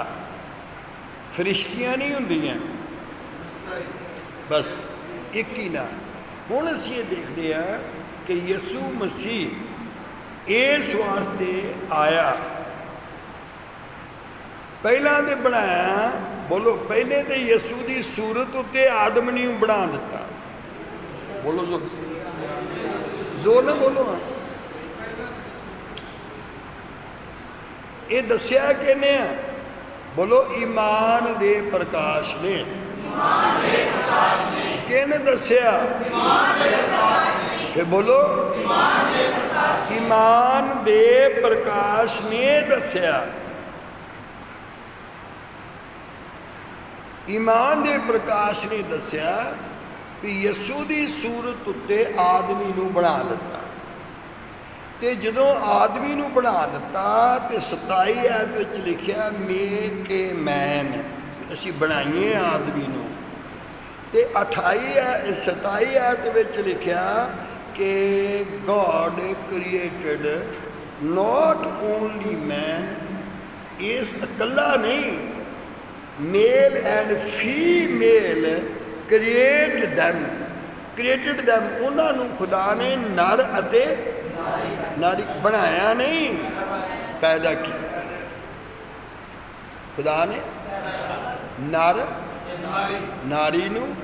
Speaker 1: फरिश्तियां नहीं होंदियां, बस एक ही नाम। हुण असीं ये देखते हैं कि यसू मसीह इस वास्ते आया। पहला तो बनाया, बोलो, पहले तो यसू की सूरत उत्ते आदम ने बना दिता। बोलो जो ਜ਼ੋਰ ਨਾਲ ਬੋਲੋ। ਇਹ ਦੱਸਿਆ ਕਿਹਨੇ ਆ? ਬੋਲੋ, ਈਮਾਨ ਦੇ ਪ੍ਰਕਾਸ਼ ਨੇ। ਕਿਹਨੇ ਦੱਸਿਆ? ਫਿਰ ਬੋਲੋ, ਈਮਾਨ ਦੇ ਪ੍ਰਕਾਸ਼ ਨੇ ਦੱਸਿਆ। ਈਮਾਨ ਦੇ ਪ੍ਰਕਾਸ਼ ਨੇ ਦੱਸਿਆ ਵੀ ਯਿਸੂ ਦੀ ਸੂਰਤ ਉੱਤੇ ਆਦਮੀ ਨੂੰ ਬਣਾ ਦਿੱਤਾ। ਤੇ ਜਦੋਂ ਆਦਮੀ ਨੂੰ ਬਣਾ ਦਿੱਤਾ ਤੇ 27 ਆਇਤ ਵਿੱਚ ਲਿਖਿਆ ਮੇਕ ਏ ਮੈਨ, ਅਸੀਂ ਬਣਾਈਏ ਆਦਮੀ ਨੂੰ। ਤੇ 27 ਆਇਤ ਵਿੱਚ ਲਿਖਿਆ ਕਿ God created not only man, ਇਸ ਇਕੱਲਾ ਨਹੀਂ, male and female created them, ਉਹਨਾਂ ਨੂੰ ਖੁਦਾ ਨੇ ਨਰ ਅਤੇ ਨਾਰੀ ਬਣਾਇਆ ਨਹੀਂ, ਪੈਦਾ ਕੀਤਾ। ਖੁਦਾ ਨੇ ਨਰ ਨਾਰੀ ਨੂੰ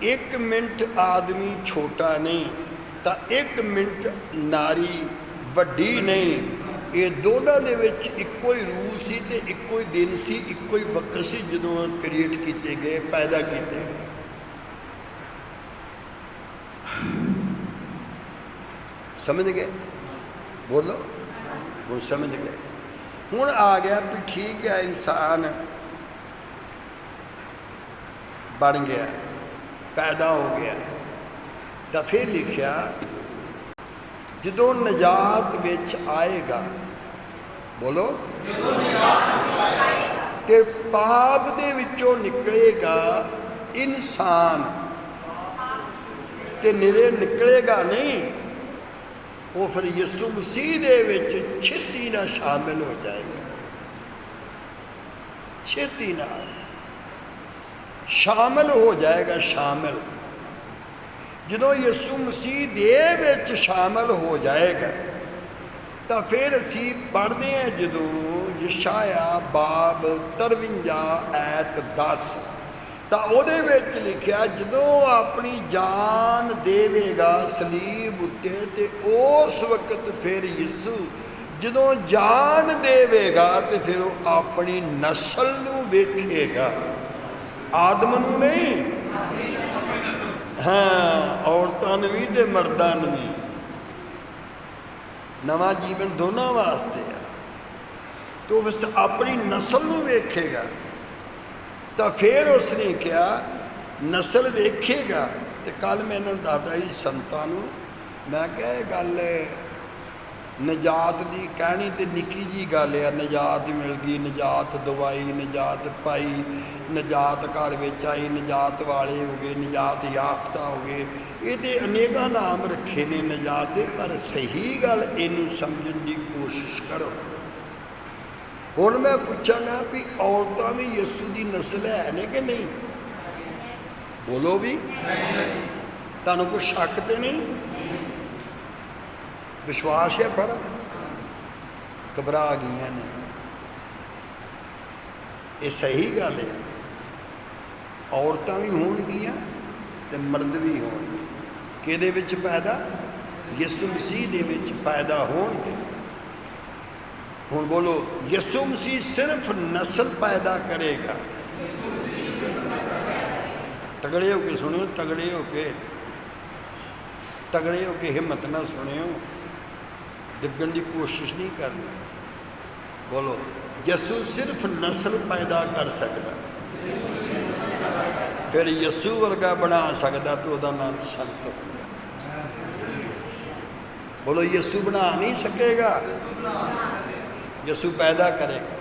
Speaker 1: 1 ਮਿੰਟ ਆਦਮੀ ਛੋਟਾ ਨਹੀਂ ਤਾਂ 1 ਮਿੰਟ ਨਾਰੀ ਵੱਡੀ ਨਹੀਂ। ਇਹ ਦੋਨਾਂ ਦੇ ਵਿੱਚ ਇੱਕੋ ਹੀ ਰੂਹ ਸੀ ਤੇ ਇੱਕੋ ਹੀ ਦਿਨ ਸੀ, ਇੱਕੋ ਹੀ ਵਕਤ ਸੀ ਜਦੋਂ ਕ੍ਰੀਏਟ ਕੀਤੇ ਗਏ, ਪੈਦਾ ਕੀਤੇ ਗਏ। ਸਮਝ ਗਏ? ਬੋਲੋ, ਹੁਣ ਸਮਝ ਗਏ? ਹੁਣ ਆ ਗਿਆ ਵੀ ਠੀਕ ਹੈ, ਇਨਸਾਨ ਬਣ ਗਿਆ, ਪੈਦਾ ਹੋ ਗਿਆ। ਤਾਂ ਫਿਰ ਲਿਖਿਆ ਜਦੋਂ ਨਜਾਤ ਵਿੱਚ ਆਏਗਾ, ਬੋਲੋ, ਤੇ ਪਾਪ ਦੇ ਵਿੱਚੋਂ ਨਿਕਲੇਗਾ ਇਨਸਾਨ, ਤੇ ਨਿਰੇ ਨਿਕਲੇਗਾ ਨਹੀਂ, ਉਹ ਫਿਰ ਯਿਸੂ ਮਸੀਹ ਦੇ ਵਿੱਚ ਛੇਤੀ ਨਾਲ ਸ਼ਾਮਿਲ ਹੋ ਜਾਏਗਾ। ਛੇਤੀ ਨਾਲ ਸ਼ਾਮਿਲ ਹੋ ਜਾਏਗਾ। ਸ਼ਾਮਿਲ ਜਦੋਂ ਯਿਸੂ ਮਸੀਹ ਦੇ ਵਿੱਚ ਸ਼ਾਮਿਲ ਹੋ ਜਾਏਗਾ ਤਾਂ ਫਿਰ ਅਸੀਂ ਪੜ੍ਹਦੇ ਹਾਂ ਜਦੋਂ ਯਸ਼ਾਇਆ ਬਾਬ 53 ਐਤ 10, ਤਾਂ ਉਹਦੇ ਵਿੱਚ ਲਿਖਿਆ ਜਦੋਂ ਆਪਣੀ ਜਾਨ ਦੇਵੇਗਾ ਸਲੀਬ ਉੱਤੇ, ਤੇ ਉਸ ਵਕਤ ਫਿਰ ਯਿਸੂ ਜਦੋਂ ਜਾਨ ਦੇਵੇਗਾ ਤੇ ਫਿਰ ਉਹ ਆਪਣੀ ਨਸਲ ਨੂੰ ਵੇਖੇਗਾ, ਆਦਮ ਨੂੰ ਨਹੀਂ। ਹਾਂ, ਔਰਤਾਂ ਨੂੰ ਵੀ ਤੇ ਮਰਦਾਂ ਨੂੰ ਵੀ। ਨਵਾਂ ਜੀਵਨ ਦੋਨਾਂ ਵਾਸਤੇ ਆ। ਤੋ ਉਸ ਆਪਣੀ ਨਸਲ ਨੂੰ ਵੇਖੇਗਾ। ਤਾਂ ਫਿਰ ਉਸਨੇ ਕਿਹਾ ਨਸਲ ਵੇਖੇਗਾ। ਤੇ ਕੱਲ ਮੈਂ ਇਹਨਾਂ ਨੂੰ ਦੱਸਦਾ ਸੀ ਸੰਤਾਂ ਨੂੰ, ਮੈਂ ਕਿਹਾ ਇਹ ਗੱਲ ਨਜਾਤ ਦੀ ਕਹਿਣੀ ਤੇ ਨਿੱਕੀ ਜੀ ਗੱਲ ਆ। ਨਜਾਤ ਮਿਲ ਗਈ, ਨਜਾਤ ਦਵਾਈ, ਨਜਾਤ ਪਾਈ, ਨਜਾਤ ਘਰ ਵਿੱਚ ਆਈ, ਨਜਾਤ ਵਾਲੇ ਹੋ ਗਏ, ਨਜਾਤ ਯਾਫਤਾ ਹੋ ਗਏ। ਇਹਦੇ ਅਨੇਕਾਂ ਨਾਮ ਰੱਖੇ ਨੇ ਨਜਾਤ ਦੇ, ਪਰ ਸਹੀ ਗੱਲ ਇਹਨੂੰ ਸਮਝਣ ਦੀ ਕੋਸ਼ਿਸ਼ ਕਰੋ। ਹੁਣ ਮੈਂ ਪੁੱਛਾਂਗਾ ਵੀ ਔਰਤਾਂ ਵੀ ਯਿਸੂ ਦੀ ਨਸਲ ਹੈ ਨੇ ਕਿ ਨਹੀਂ? ਬੋਲੋ ਵੀ। ਤੁਹਾਨੂੰ ਕੋਈ ਸ਼ੱਕ ਤੇ ਨਹੀਂ? ਵਿਸ਼ਵਾਸ ਹੈ? ਪਰ ਘਬਰਾ ਗਈਆਂ ਨੇ। ਇਹ ਸਹੀ ਗੱਲ ਹੈ। ਔਰਤਾਂ ਵੀ ਹੋਣਗੀਆਂ ਤੇ ਮਰਦ ਵੀ ਹੋਣਗੇ। ਕਿਹਦੇ ਵਿੱਚ ਪੈਦਾ? ਯਿਸੂ ਮਸੀਹ ਦੇ ਵਿੱਚ ਪੈਦਾ ਹੋਣਗੇ। ਹੁਣ ਬੋਲੋ, ਯਿਸੂ ਮਸੀਹ ਸਿਰਫ ਨਸਲ ਪੈਦਾ ਕਰੇਗਾ। ਤਗੜੇ ਹੋ ਕੇ ਸੁਣਿਓ, ਤਗੜੇ ਹੋ ਕੇ ਹਿੰਮਤ ਨਾਲ ਸੁਣਿਓ, ਡਿੱਗਣ ਦੀ ਕੋਸ਼ਿਸ਼ ਨਹੀਂ ਕਰਨੀ। ਬੋਲੋ, ਯਿਸੂ ਸਿਰਫ ਨਸਲ ਪੈਦਾ ਕਰ ਸਕਦਾ। ਫਿਰ ਯਿਸੂ ਵਰਗਾ ਬਣਾ ਸਕਦਾ ਤੇ ਉਹਦਾ ਨਾਮ ਸੰਤ ਹੁੰਦਾ। ਬੋਲੋ, ਯਿਸੂ ਬਣਾ ਨਹੀਂ ਸਕੇਗਾ, ਯਿਸੂ ਪੈਦਾ ਕਰੇਗਾ।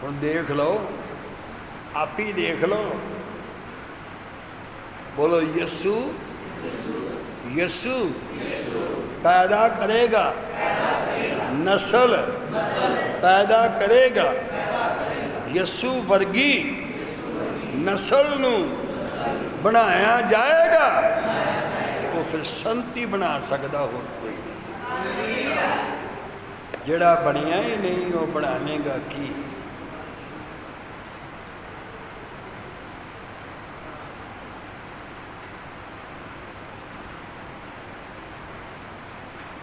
Speaker 1: ਹੁਣ ਦੇਖ ਲਓ, ਆਪ ਹੀ ਦੇਖ ਲਓ। ਬੋਲੋ, ਯਿਸੂ ਯਿਸੂ ਪੈਦਾ ਕਰੇਗਾ, ਨਸਲ ਪੈਦਾ ਕਰੇਗਾ। ਯਿਸੂ ਵਰਗੀ ਨਸਲ ਨੂੰ ਬਣਾਇਆ ਜਾਏਗਾ। ਉਹ ਫਿਰ ਸੰਤ ਹੀ ਬਣਾ ਸਕਦਾ, ਹੋਰ ਕੋਈ ਨਹੀਂ। ਜਿਹੜਾ ਬਣਿਆ ਹੀ ਨਹੀਂ ਉਹ ਬਣਾਵੇਂਗਾ ਕੀ।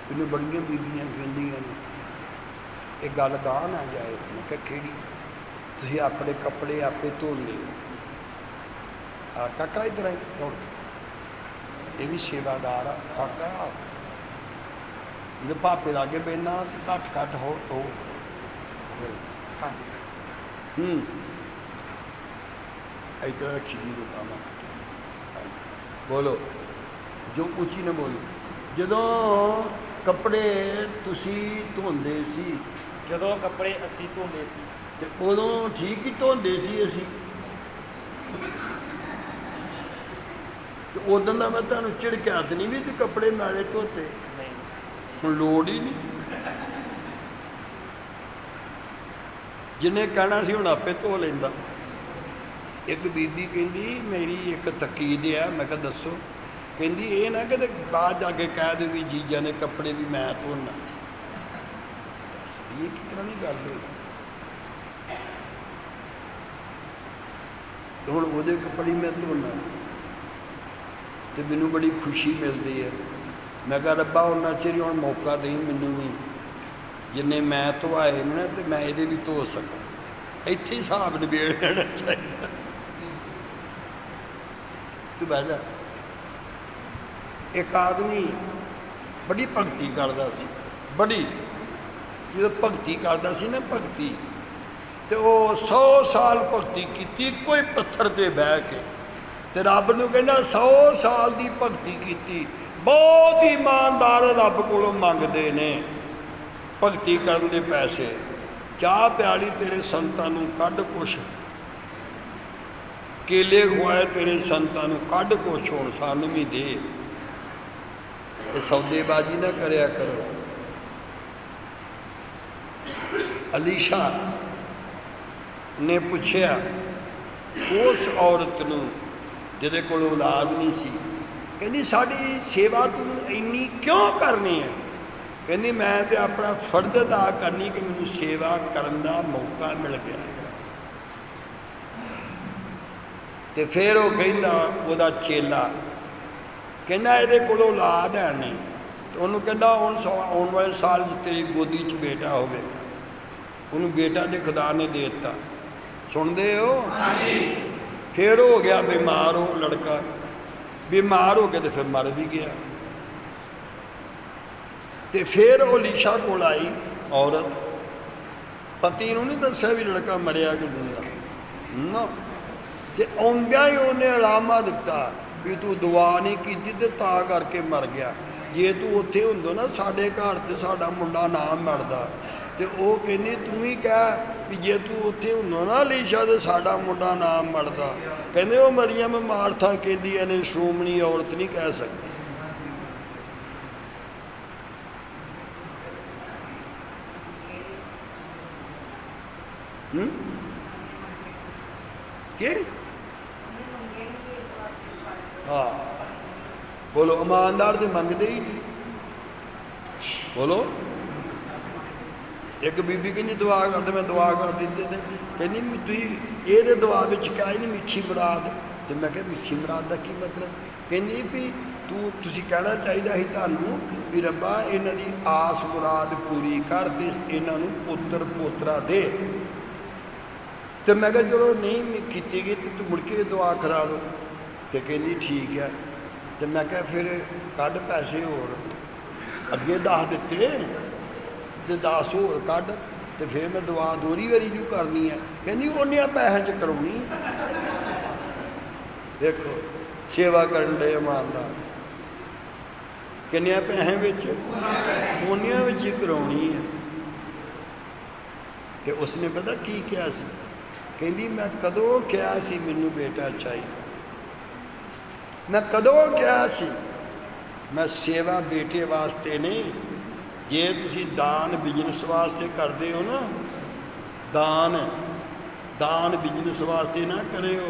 Speaker 1: ਮੈਨੂੰ ਬੜੀਆਂ ਬੀਬੀਆਂ ਕਹਿੰਦੀਆਂ ਨੇ ਇਹ ਗੱਲ ਗਾਹ ਨਾ ਜਾਏ। ਮੈਂ ਕਿਹਾ ਕਿਹੜੀ? ਤੁਸੀਂ ਆਪਣੇ ਕੱਪੜੇ ਆਪੇ ਧੋਂਦੇ ਹੋ। ਆ ਕਾਕਾ ਇੱਧਰ ਆਈ ਦੌੜ ਕੇ, ਇਹ ਵੀ ਸੇਵਾਦਾਰ ਆ ਕਾਕਾ। ਜਦੋਂ ਭਾਪੇ ਲਾਗੇ ਬਹਿਣਾ ਤੇ ਘੱਟ ਘੱਟ ਹੋ ਇੱਧਰ ਰੱਖੀ ਦੀ ਨੂੰ ਕੰਮ। ਬੋਲੋ ਜੋ ਉੱਚੀ ਨਾ ਬੋਲੋ। ਜਦੋਂ ਕੱਪੜੇ ਤੁਸੀਂ ਧੋਂਦੇ ਸੀ,
Speaker 7: ਜਦੋਂ ਕੱਪੜੇ ਅਸੀਂ ਧੋਂਦੇ ਸੀ
Speaker 1: ਤੇ ਉਦੋਂ ਠੀਕ ਹੀ ਧੋਂਦੇ ਸੀ ਅਸੀਂ। ਤੇ ਉਦੋਂ ਦਾ ਮੈਂ ਤੁਹਾਨੂੰ ਝਿੜਕਿਆ ਤੇ ਨਹੀਂ ਵੀ ਤੇ ਕੱਪੜੇ ਮੈਲੇ ਧੋਤੇ।
Speaker 7: ਨਹੀਂ,
Speaker 1: ਹੁਣ ਲੋੜ ਹੀ ਨਹੀਂ। ਜਿਹਨੇ ਕਹਿਣਾ ਸੀ ਹੁਣ ਆਪੇ ਧੋ ਲੈਂਦਾ। ਇੱਕ ਬੀਬੀ ਕਹਿੰਦੀ ਮੇਰੀ ਇੱਕ ਤਕੀਦ ਆ। ਮੈਂ ਕਿਹਾ ਦੱਸੋ? ਕਹਿੰਦੀ ਇਹ ਨਾ ਕਿਤੇ ਬਾਅਦ ਜਾ ਕੇ ਕਹਿ ਦੇ ਵੀ ਜੀਜਾ ਨੇ ਕੱਪੜੇ ਵੀ ਮੈਂ ਧੋਣਾ। ਇਹ ਕਿਸ ਤਰ੍ਹਾਂ ਦੀ ਗੱਲ ਹੋਈ? ਤੇ ਹੁਣ ਉਹਦੇ ਕੱਪੜੇ ਮੈਂ ਧੋਣਾ ਤੇ ਮੈਨੂੰ ਬੜੀ ਖੁਸ਼ੀ ਮਿਲਦੀ ਹੈ। ਮੈਂ ਕਿਹਾ ਰੱਬਾ ਉਹਨਾਂ ਚਿਰ ਹੁਣ ਮੌਕਾ ਦੇਈ ਮੈਨੂੰ ਵੀ, ਜਿੰਨੇ ਮੈਂ ਧੋਆਏ ਨੇ ਨਾ ਤੇ ਮੈਂ ਇਹਦੇ ਵੀ ਧੋ ਸਕਾਂ। ਇੱਥੇ ਹਿਸਾਬ ਨਿਬੇੜ ਲੈਣਾ ਚਾਹੀਦਾ। ਤੂੰ ਬਹਿ ਜਾ। ਇੱਕ ਆਦਮੀ ਬੜੀ ਭਗਤੀ ਕਰਦਾ ਸੀ, ਬੜੀ। ਜਦੋਂ ਭਗਤੀ ਕਰਦਾ ਸੀ ਨਾ ਭਗਤੀ, ਤੇ ਉਹ 100 ਸਾਲ ਭਗਤੀ ਕੀਤੀ ਇੱਕੋ ਹੀ ਪੱਥਰ ਤੇ ਬਹਿ ਕੇ। ਤੇ ਰੱਬ ਨੂੰ ਕਹਿੰਦਾ 100 ਸਾਲ ਦੀ ਭਗਤੀ ਕੀਤੀ। ਬਹੁਤ ਇਮਾਨਦਾਰ ਰੱਬ ਕੋਲੋਂ ਮੰਗਦੇ ਨੇ ਭਗਤੀ ਕਰਨ ਦੇ ਪੈਸੇ। ਚਾਹ ਪਿਆਲੀ ਤੇਰੇ ਸੰਤਾਂ ਨੂੰ ਕੱਢ ਕੁਛ, ਕੇਲੇ ਖਵਾਏ ਤੇਰੇ ਸੰਤਾਂ ਨੂੰ ਕੱਢ ਕੁਛ, ਹੁਣ ਸਾਨੂੰ ਵੀ ਦੇ। ਇਹ ਸੌਦੇਬਾਜ਼ੀ ਨਾ ਕਰਿਆ ਕਰੋ। ਅਲੀਸ਼ਾ ਨੇ ਪੁੱਛਿਆ ਉਸ ਔਰਤ ਨੂੰ ਜਿਹਦੇ ਕੋਲ ਔਲਾਦ ਨਹੀਂ ਸੀ, ਕਹਿੰਦੀ ਸਾਡੀ ਸੇਵਾ ਤੂੰ ਇੰਨੀ ਕਿਉਂ ਕਰਨੀ ਹੈ? ਕਹਿੰਦੀ ਮੈਂ ਤੇ ਆਪਣਾ ਫਰਜ਼ ਅਦਾ ਕਰਨੀ ਕਿ ਮੈਨੂੰ ਸੇਵਾ ਕਰਨ ਦਾ ਮੌਕਾ ਮਿਲ ਗਿਆ। ਤੇ ਫਿਰ ਉਹ ਕਹਿੰਦਾ ਉਹਦਾ ਚੇਲਾ ਕਹਿੰਦਾ ਇਹਦੇ ਕੋਲ ਔਲਾਦ ਹੈ ਨਹੀਂ। ਤੇ ਉਹਨੂੰ ਕਹਿੰਦਾ ਆਉਣ ਵਾਲੇ ਸਾਲ ਤੇਰੀ ਗੋਦੀ 'ਚ ਬੇਟਾ ਹੋਵੇਗਾ। ਉਹਨੂੰ ਬੇਟਾ ਦੇ ਖੁਦਾ ਨੇ ਦੇ ਦਿੱਤਾ। ਸੁਣਦੇ ਹੋ? ਫਿਰ ਹੋ ਗਿਆ ਬਿਮਾਰ। ਉਹ ਲੜਕਾ ਬਿਮਾਰ ਹੋ ਕੇ ਤੇ ਫਿਰ ਮਰ ਵੀ ਗਿਆ। ਤੇ ਫਿਰ ਉਹ ਅਲੀਸ਼ਾ ਕੋਲ ਆਈ ਔਰਤ। ਪਤੀ ਨੂੰ ਨਹੀਂ ਦੱਸਿਆ ਵੀ ਲੜਕਾ ਮਰਿਆ ਕਿ ਜਿੰਦਾ ਨਾ। ਤੇ ਆਉਂਦਿਆਂ ਹੀ ਉਹਨੇ ਅਲਾਮਾ ਦਿੱਤਾ ਵੀ ਤੂੰ ਦੁਆ ਨਹੀਂ ਕੀਤੀ ਤੇ ਤਾਂ ਕਰਕੇ ਮਰ ਗਿਆ। ਜੇ ਤੂੰ ਉੱਥੇ ਹੁੰਦਾ ਨਾ ਸਾਡੇ ਘਰ ਤੇ ਸਾਡਾ ਮੁੰਡਾ ਨਾ ਮਰਦਾ। ਤੇ ਉਹ ਕਹਿੰਦੀ ਤੂੰ ਹੀ ਕਹਿ ਵੀ ਜੇ ਤੂੰ ਉੱਥੇ ਹੁੰਦਾ ਨਾ ਅਲੀਸ਼ਾ ਤੇ ਸਾਡਾ ਮੁੰਡਾ ਨਾ ਮਰਦਾ। ਕਹਿੰਦੇ ਉਹ ਮਰੀਅਮ ਮਾਰਥਾ ਕਹਿੰਦੀ ਇਹਨੇ ਸ਼੍ਰੋਮਣੀ ਔਰਤ ਨਹੀਂ ਕਹਿ ਸਕਦੀ। ਕੀ? ਹਾਂ ਬੋਲੋ। ਇਮਾਨਦਾਰ ਤੇ ਮੰਗਦੇ ਹੀ ਨਹੀਂ। ਬੋਲੋ। ਇੱਕ ਬੀਬੀ ਕਹਿੰਦੀ ਦੁਆ ਕਰਦੇ, ਮੈਂ ਦੁਆ ਕਰ ਦਿੱਤੇ ਤੇ ਕਹਿੰਦੀ ਤੁਸੀਂ ਇਹਦੇ ਦੁਆ ਵਿੱਚ ਕਿਹਾ ਨਹੀਂ ਮਿੱਠੀ ਮੁਰਾਦ। ਤੇ ਮੈਂ ਕਿਹਾ ਮਿੱਠੀ ਮੁਰਾਦ ਦਾ ਕੀ ਮਤਲਬ? ਕਹਿੰਦੀ ਵੀ ਤੁਸੀਂ ਕਹਿਣਾ ਚਾਹੀਦਾ ਸੀ ਤੁਹਾਨੂੰ ਵੀ ਰੱਬਾ ਇਹਨਾਂ ਦੀ ਆਸ ਮੁਰਾਦ ਪੂਰੀ ਕਰ ਦੇ, ਇਹਨਾਂ ਨੂੰ ਪੁੱਤਰ ਪੋਤਰਾ ਦੇ। ਤੇ ਮੈਂ ਕਿਹਾ ਚਲੋ ਨਹੀਂ ਕੀਤੀ ਗਈ ਤੇ ਤੂੰ ਮੁੜ ਕੇ ਦੁਆ ਕਰਾ ਲਓ। ਤੇ ਕਹਿੰਦੀ ਠੀਕ ਹੈ। ਤੇ ਮੈਂ ਕਿਹਾ ਫਿਰ ਕੱਢ ਪੈਸੇ ਹੋਰ। ਅੱਗੇ 10 ਦਿੱਤੇ ਤੇ 10 ਹੋਰ ਕੱਢ। ਤੇ ਫਿਰ ਮੈਂ ਦੁਆ ਦੋਹਰੀ ਵਾਰੀ ਕਿਉਂ ਕਰਨੀ ਹੈ? ਕਹਿੰਦੀ ਉਹਨਿਆਂ ਪੈਸਿਆਂ 'ਚ ਕਰਾਉਣੀ ਹੈ। ਦੇਖੋ ਸੇਵਾ ਕਰਨ ਦੇ ਇਮਾਨਦਾਰ ਕਿੰਨਿਆਂ ਪੈਸਿਆਂ ਵਿੱਚ? ਉਹਨਿਆਂ ਵਿੱਚ ਹੀ ਕਰਾਉਣੀ ਹੈ। ਤੇ ਉਸਨੇ ਪਤਾ ਕੀ ਕਿਹਾ ਸੀ? ਕਹਿੰਦੀ ਮੈਂ ਕਦੋਂ ਕਿਹਾ ਸੀ ਮੈਨੂੰ ਬੇਟਾ ਚਾਹੀਦਾ? ਮੈਂ ਕਦੋਂ ਕਿਹਾ ਸੀ? ਮੈਂ ਸੇਵਾ ਬੇਟੇ ਵਾਸਤੇ ਨਹੀਂ। ਜੇ ਤੁਸੀਂ ਦਾਨ ਬਿਜ਼ਨਸ ਵਾਸਤੇ ਕਰਦੇ ਹੋ ਨਾ, ਦਾਨ ਬਿਜ਼ਨਸ ਵਾਸਤੇ ਨਾ ਕਰਿਓ।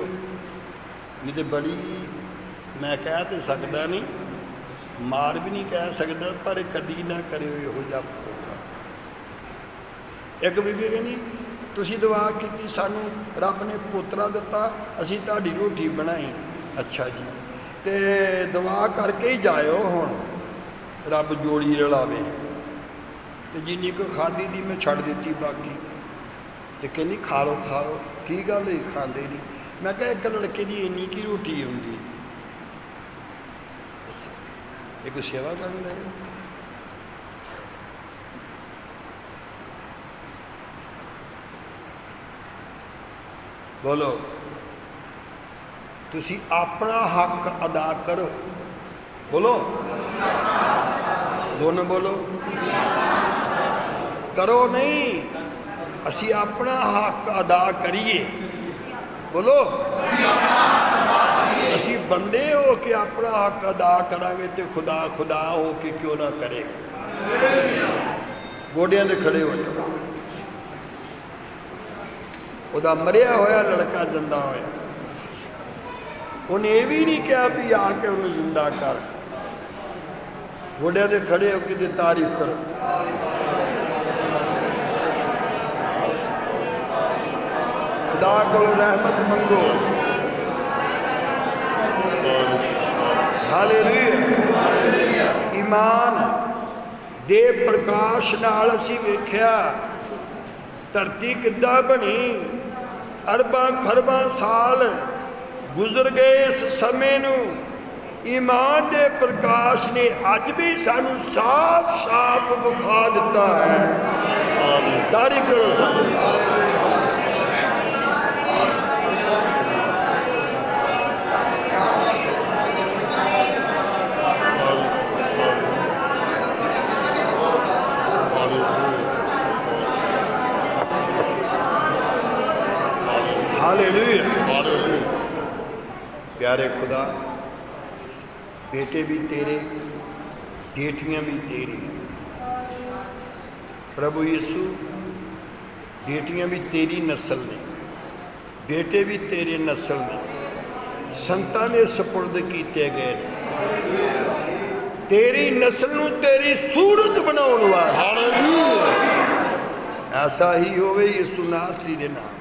Speaker 1: ਨਹੀਂ ਤੇ ਬੜੀ ਮੈਂ ਕਹਿ ਤੇ ਸਕਦਾ ਨਹੀਂ ਮਾਰ ਵੀ ਨਹੀਂ ਕਹਿ ਸਕਦਾ, ਪਰ ਕਦੀ ਨਾ ਕਰਿਓ ਇਹੋ ਜਿਹਾ ਧੋਖਾ। ਇੱਕ ਬੀਬੀ ਕਹਿੰਦੀ ਤੁਸੀਂ ਦੁਆ ਕੀਤੀ, ਸਾਨੂੰ ਰੱਬ ਨੇ ਪੋਤਰਾ ਦਿੱਤਾ, ਅਸੀਂ ਤੁਹਾਡੀ ਰੋਟੀ ਬਣਾਈ। ਅੱਛਾ ਜੀ, ਤੇ ਦੁਆ ਕਰਕੇ ਹੀ ਜਾਇਓ, ਹੁਣ ਰੱਬ ਜੋੜੀ ਰਲਾਵੇ। ਤੇ ਜਿੰਨੀ ਕੁ ਖਾਧੀ ਦੀ ਮੈਂ ਛੱਡ ਦਿੱਤੀ ਬਾਕੀ। ਤੇ ਕਹਿੰਦੀ ਖਾ ਲਓ ਖਾ ਲਓ। ਕੀ ਗੱਲ ਹੈ, ਖਾਂਦੇ ਨਹੀਂ? ਮੈਂ ਕਿਹਾ ਇੱਕ ਲੜਕੇ ਦੀ ਇੰਨੀ ਕੀ ਰੋਟੀ ਹੁੰਦੀ, ਇਹ ਕੋਈ ਸੇਵਾ ਕਰਨ ਲਈ? ਬੋਲੋ, ਤੁਸੀਂ ਆਪਣਾ ਹੱਕ ਅਦਾ ਕਰੋ। ਬੋਲੋ, ਦੋਨੋਂ ਬੋਲੋ। ਕਰੋ ਨਹੀਂ, ਅਸੀਂ ਆਪਣਾ ਹੱਕ ਅਦਾ ਕਰੀਏ। ਬੋਲੋ, ਅਸੀਂ ਬੰਦੇ ਹੋ ਕੇ ਆਪਣਾ ਹੱਕ ਅਦਾ ਕਰਾਂਗੇ ਤੇ ਖੁਦਾ ਖੁਦਾ ਹੋ ਕੇ ਕਿਉਂ ਨਾ ਕਰੇਗਾ। ਗੋਡਿਆਂ ਦੇ ਖੜੇ ਹੋ ਜਾਓ। ਉਹਦਾ ਮਰਿਆ ਹੋਇਆ ਲੜਕਾ ਜ਼ਿੰਦਾ ਹੋਇਆ। ਉਹਨੇ ਇਹ ਵੀ ਨਹੀਂ ਕਿਹਾ ਵੀ ਆ ਕੇ ਉਹਨੂੰ ਜ਼ਿੰਦਾ ਕਰ। ਗੋਡਿਆਂ ਦੇ ਖੜੇ ਹੋ ਕੇ ਦੀ ਤਾਰੀਫ ਕਰੋ। खुदा को रहमत मंगो। हालेलुया। ईमान दे प्रकाश नाल असी वेख्या धरती किद्दां बनी। अरबां खरबां साल गुजर गए इस समय नूं। ईमान दे प्रकाश ने अज भी सानू साफ साफ विखा दिता है। तारीफ करो सानू। हालेलुया। प्यारे खुदा, बेटे भी तेरे, बेटियां भी तेरी। प्रभु यीशु, बेटियां भी तेरी नस्ल ने, बेटे भी तेरे नस्ल ने, संतां ने सपुर्द किए गए ने तेरी नस्ल नूं तेरी सूरत बनाउण वास्ते। ऐसा ही होवे यीशु नासरी दे नाम।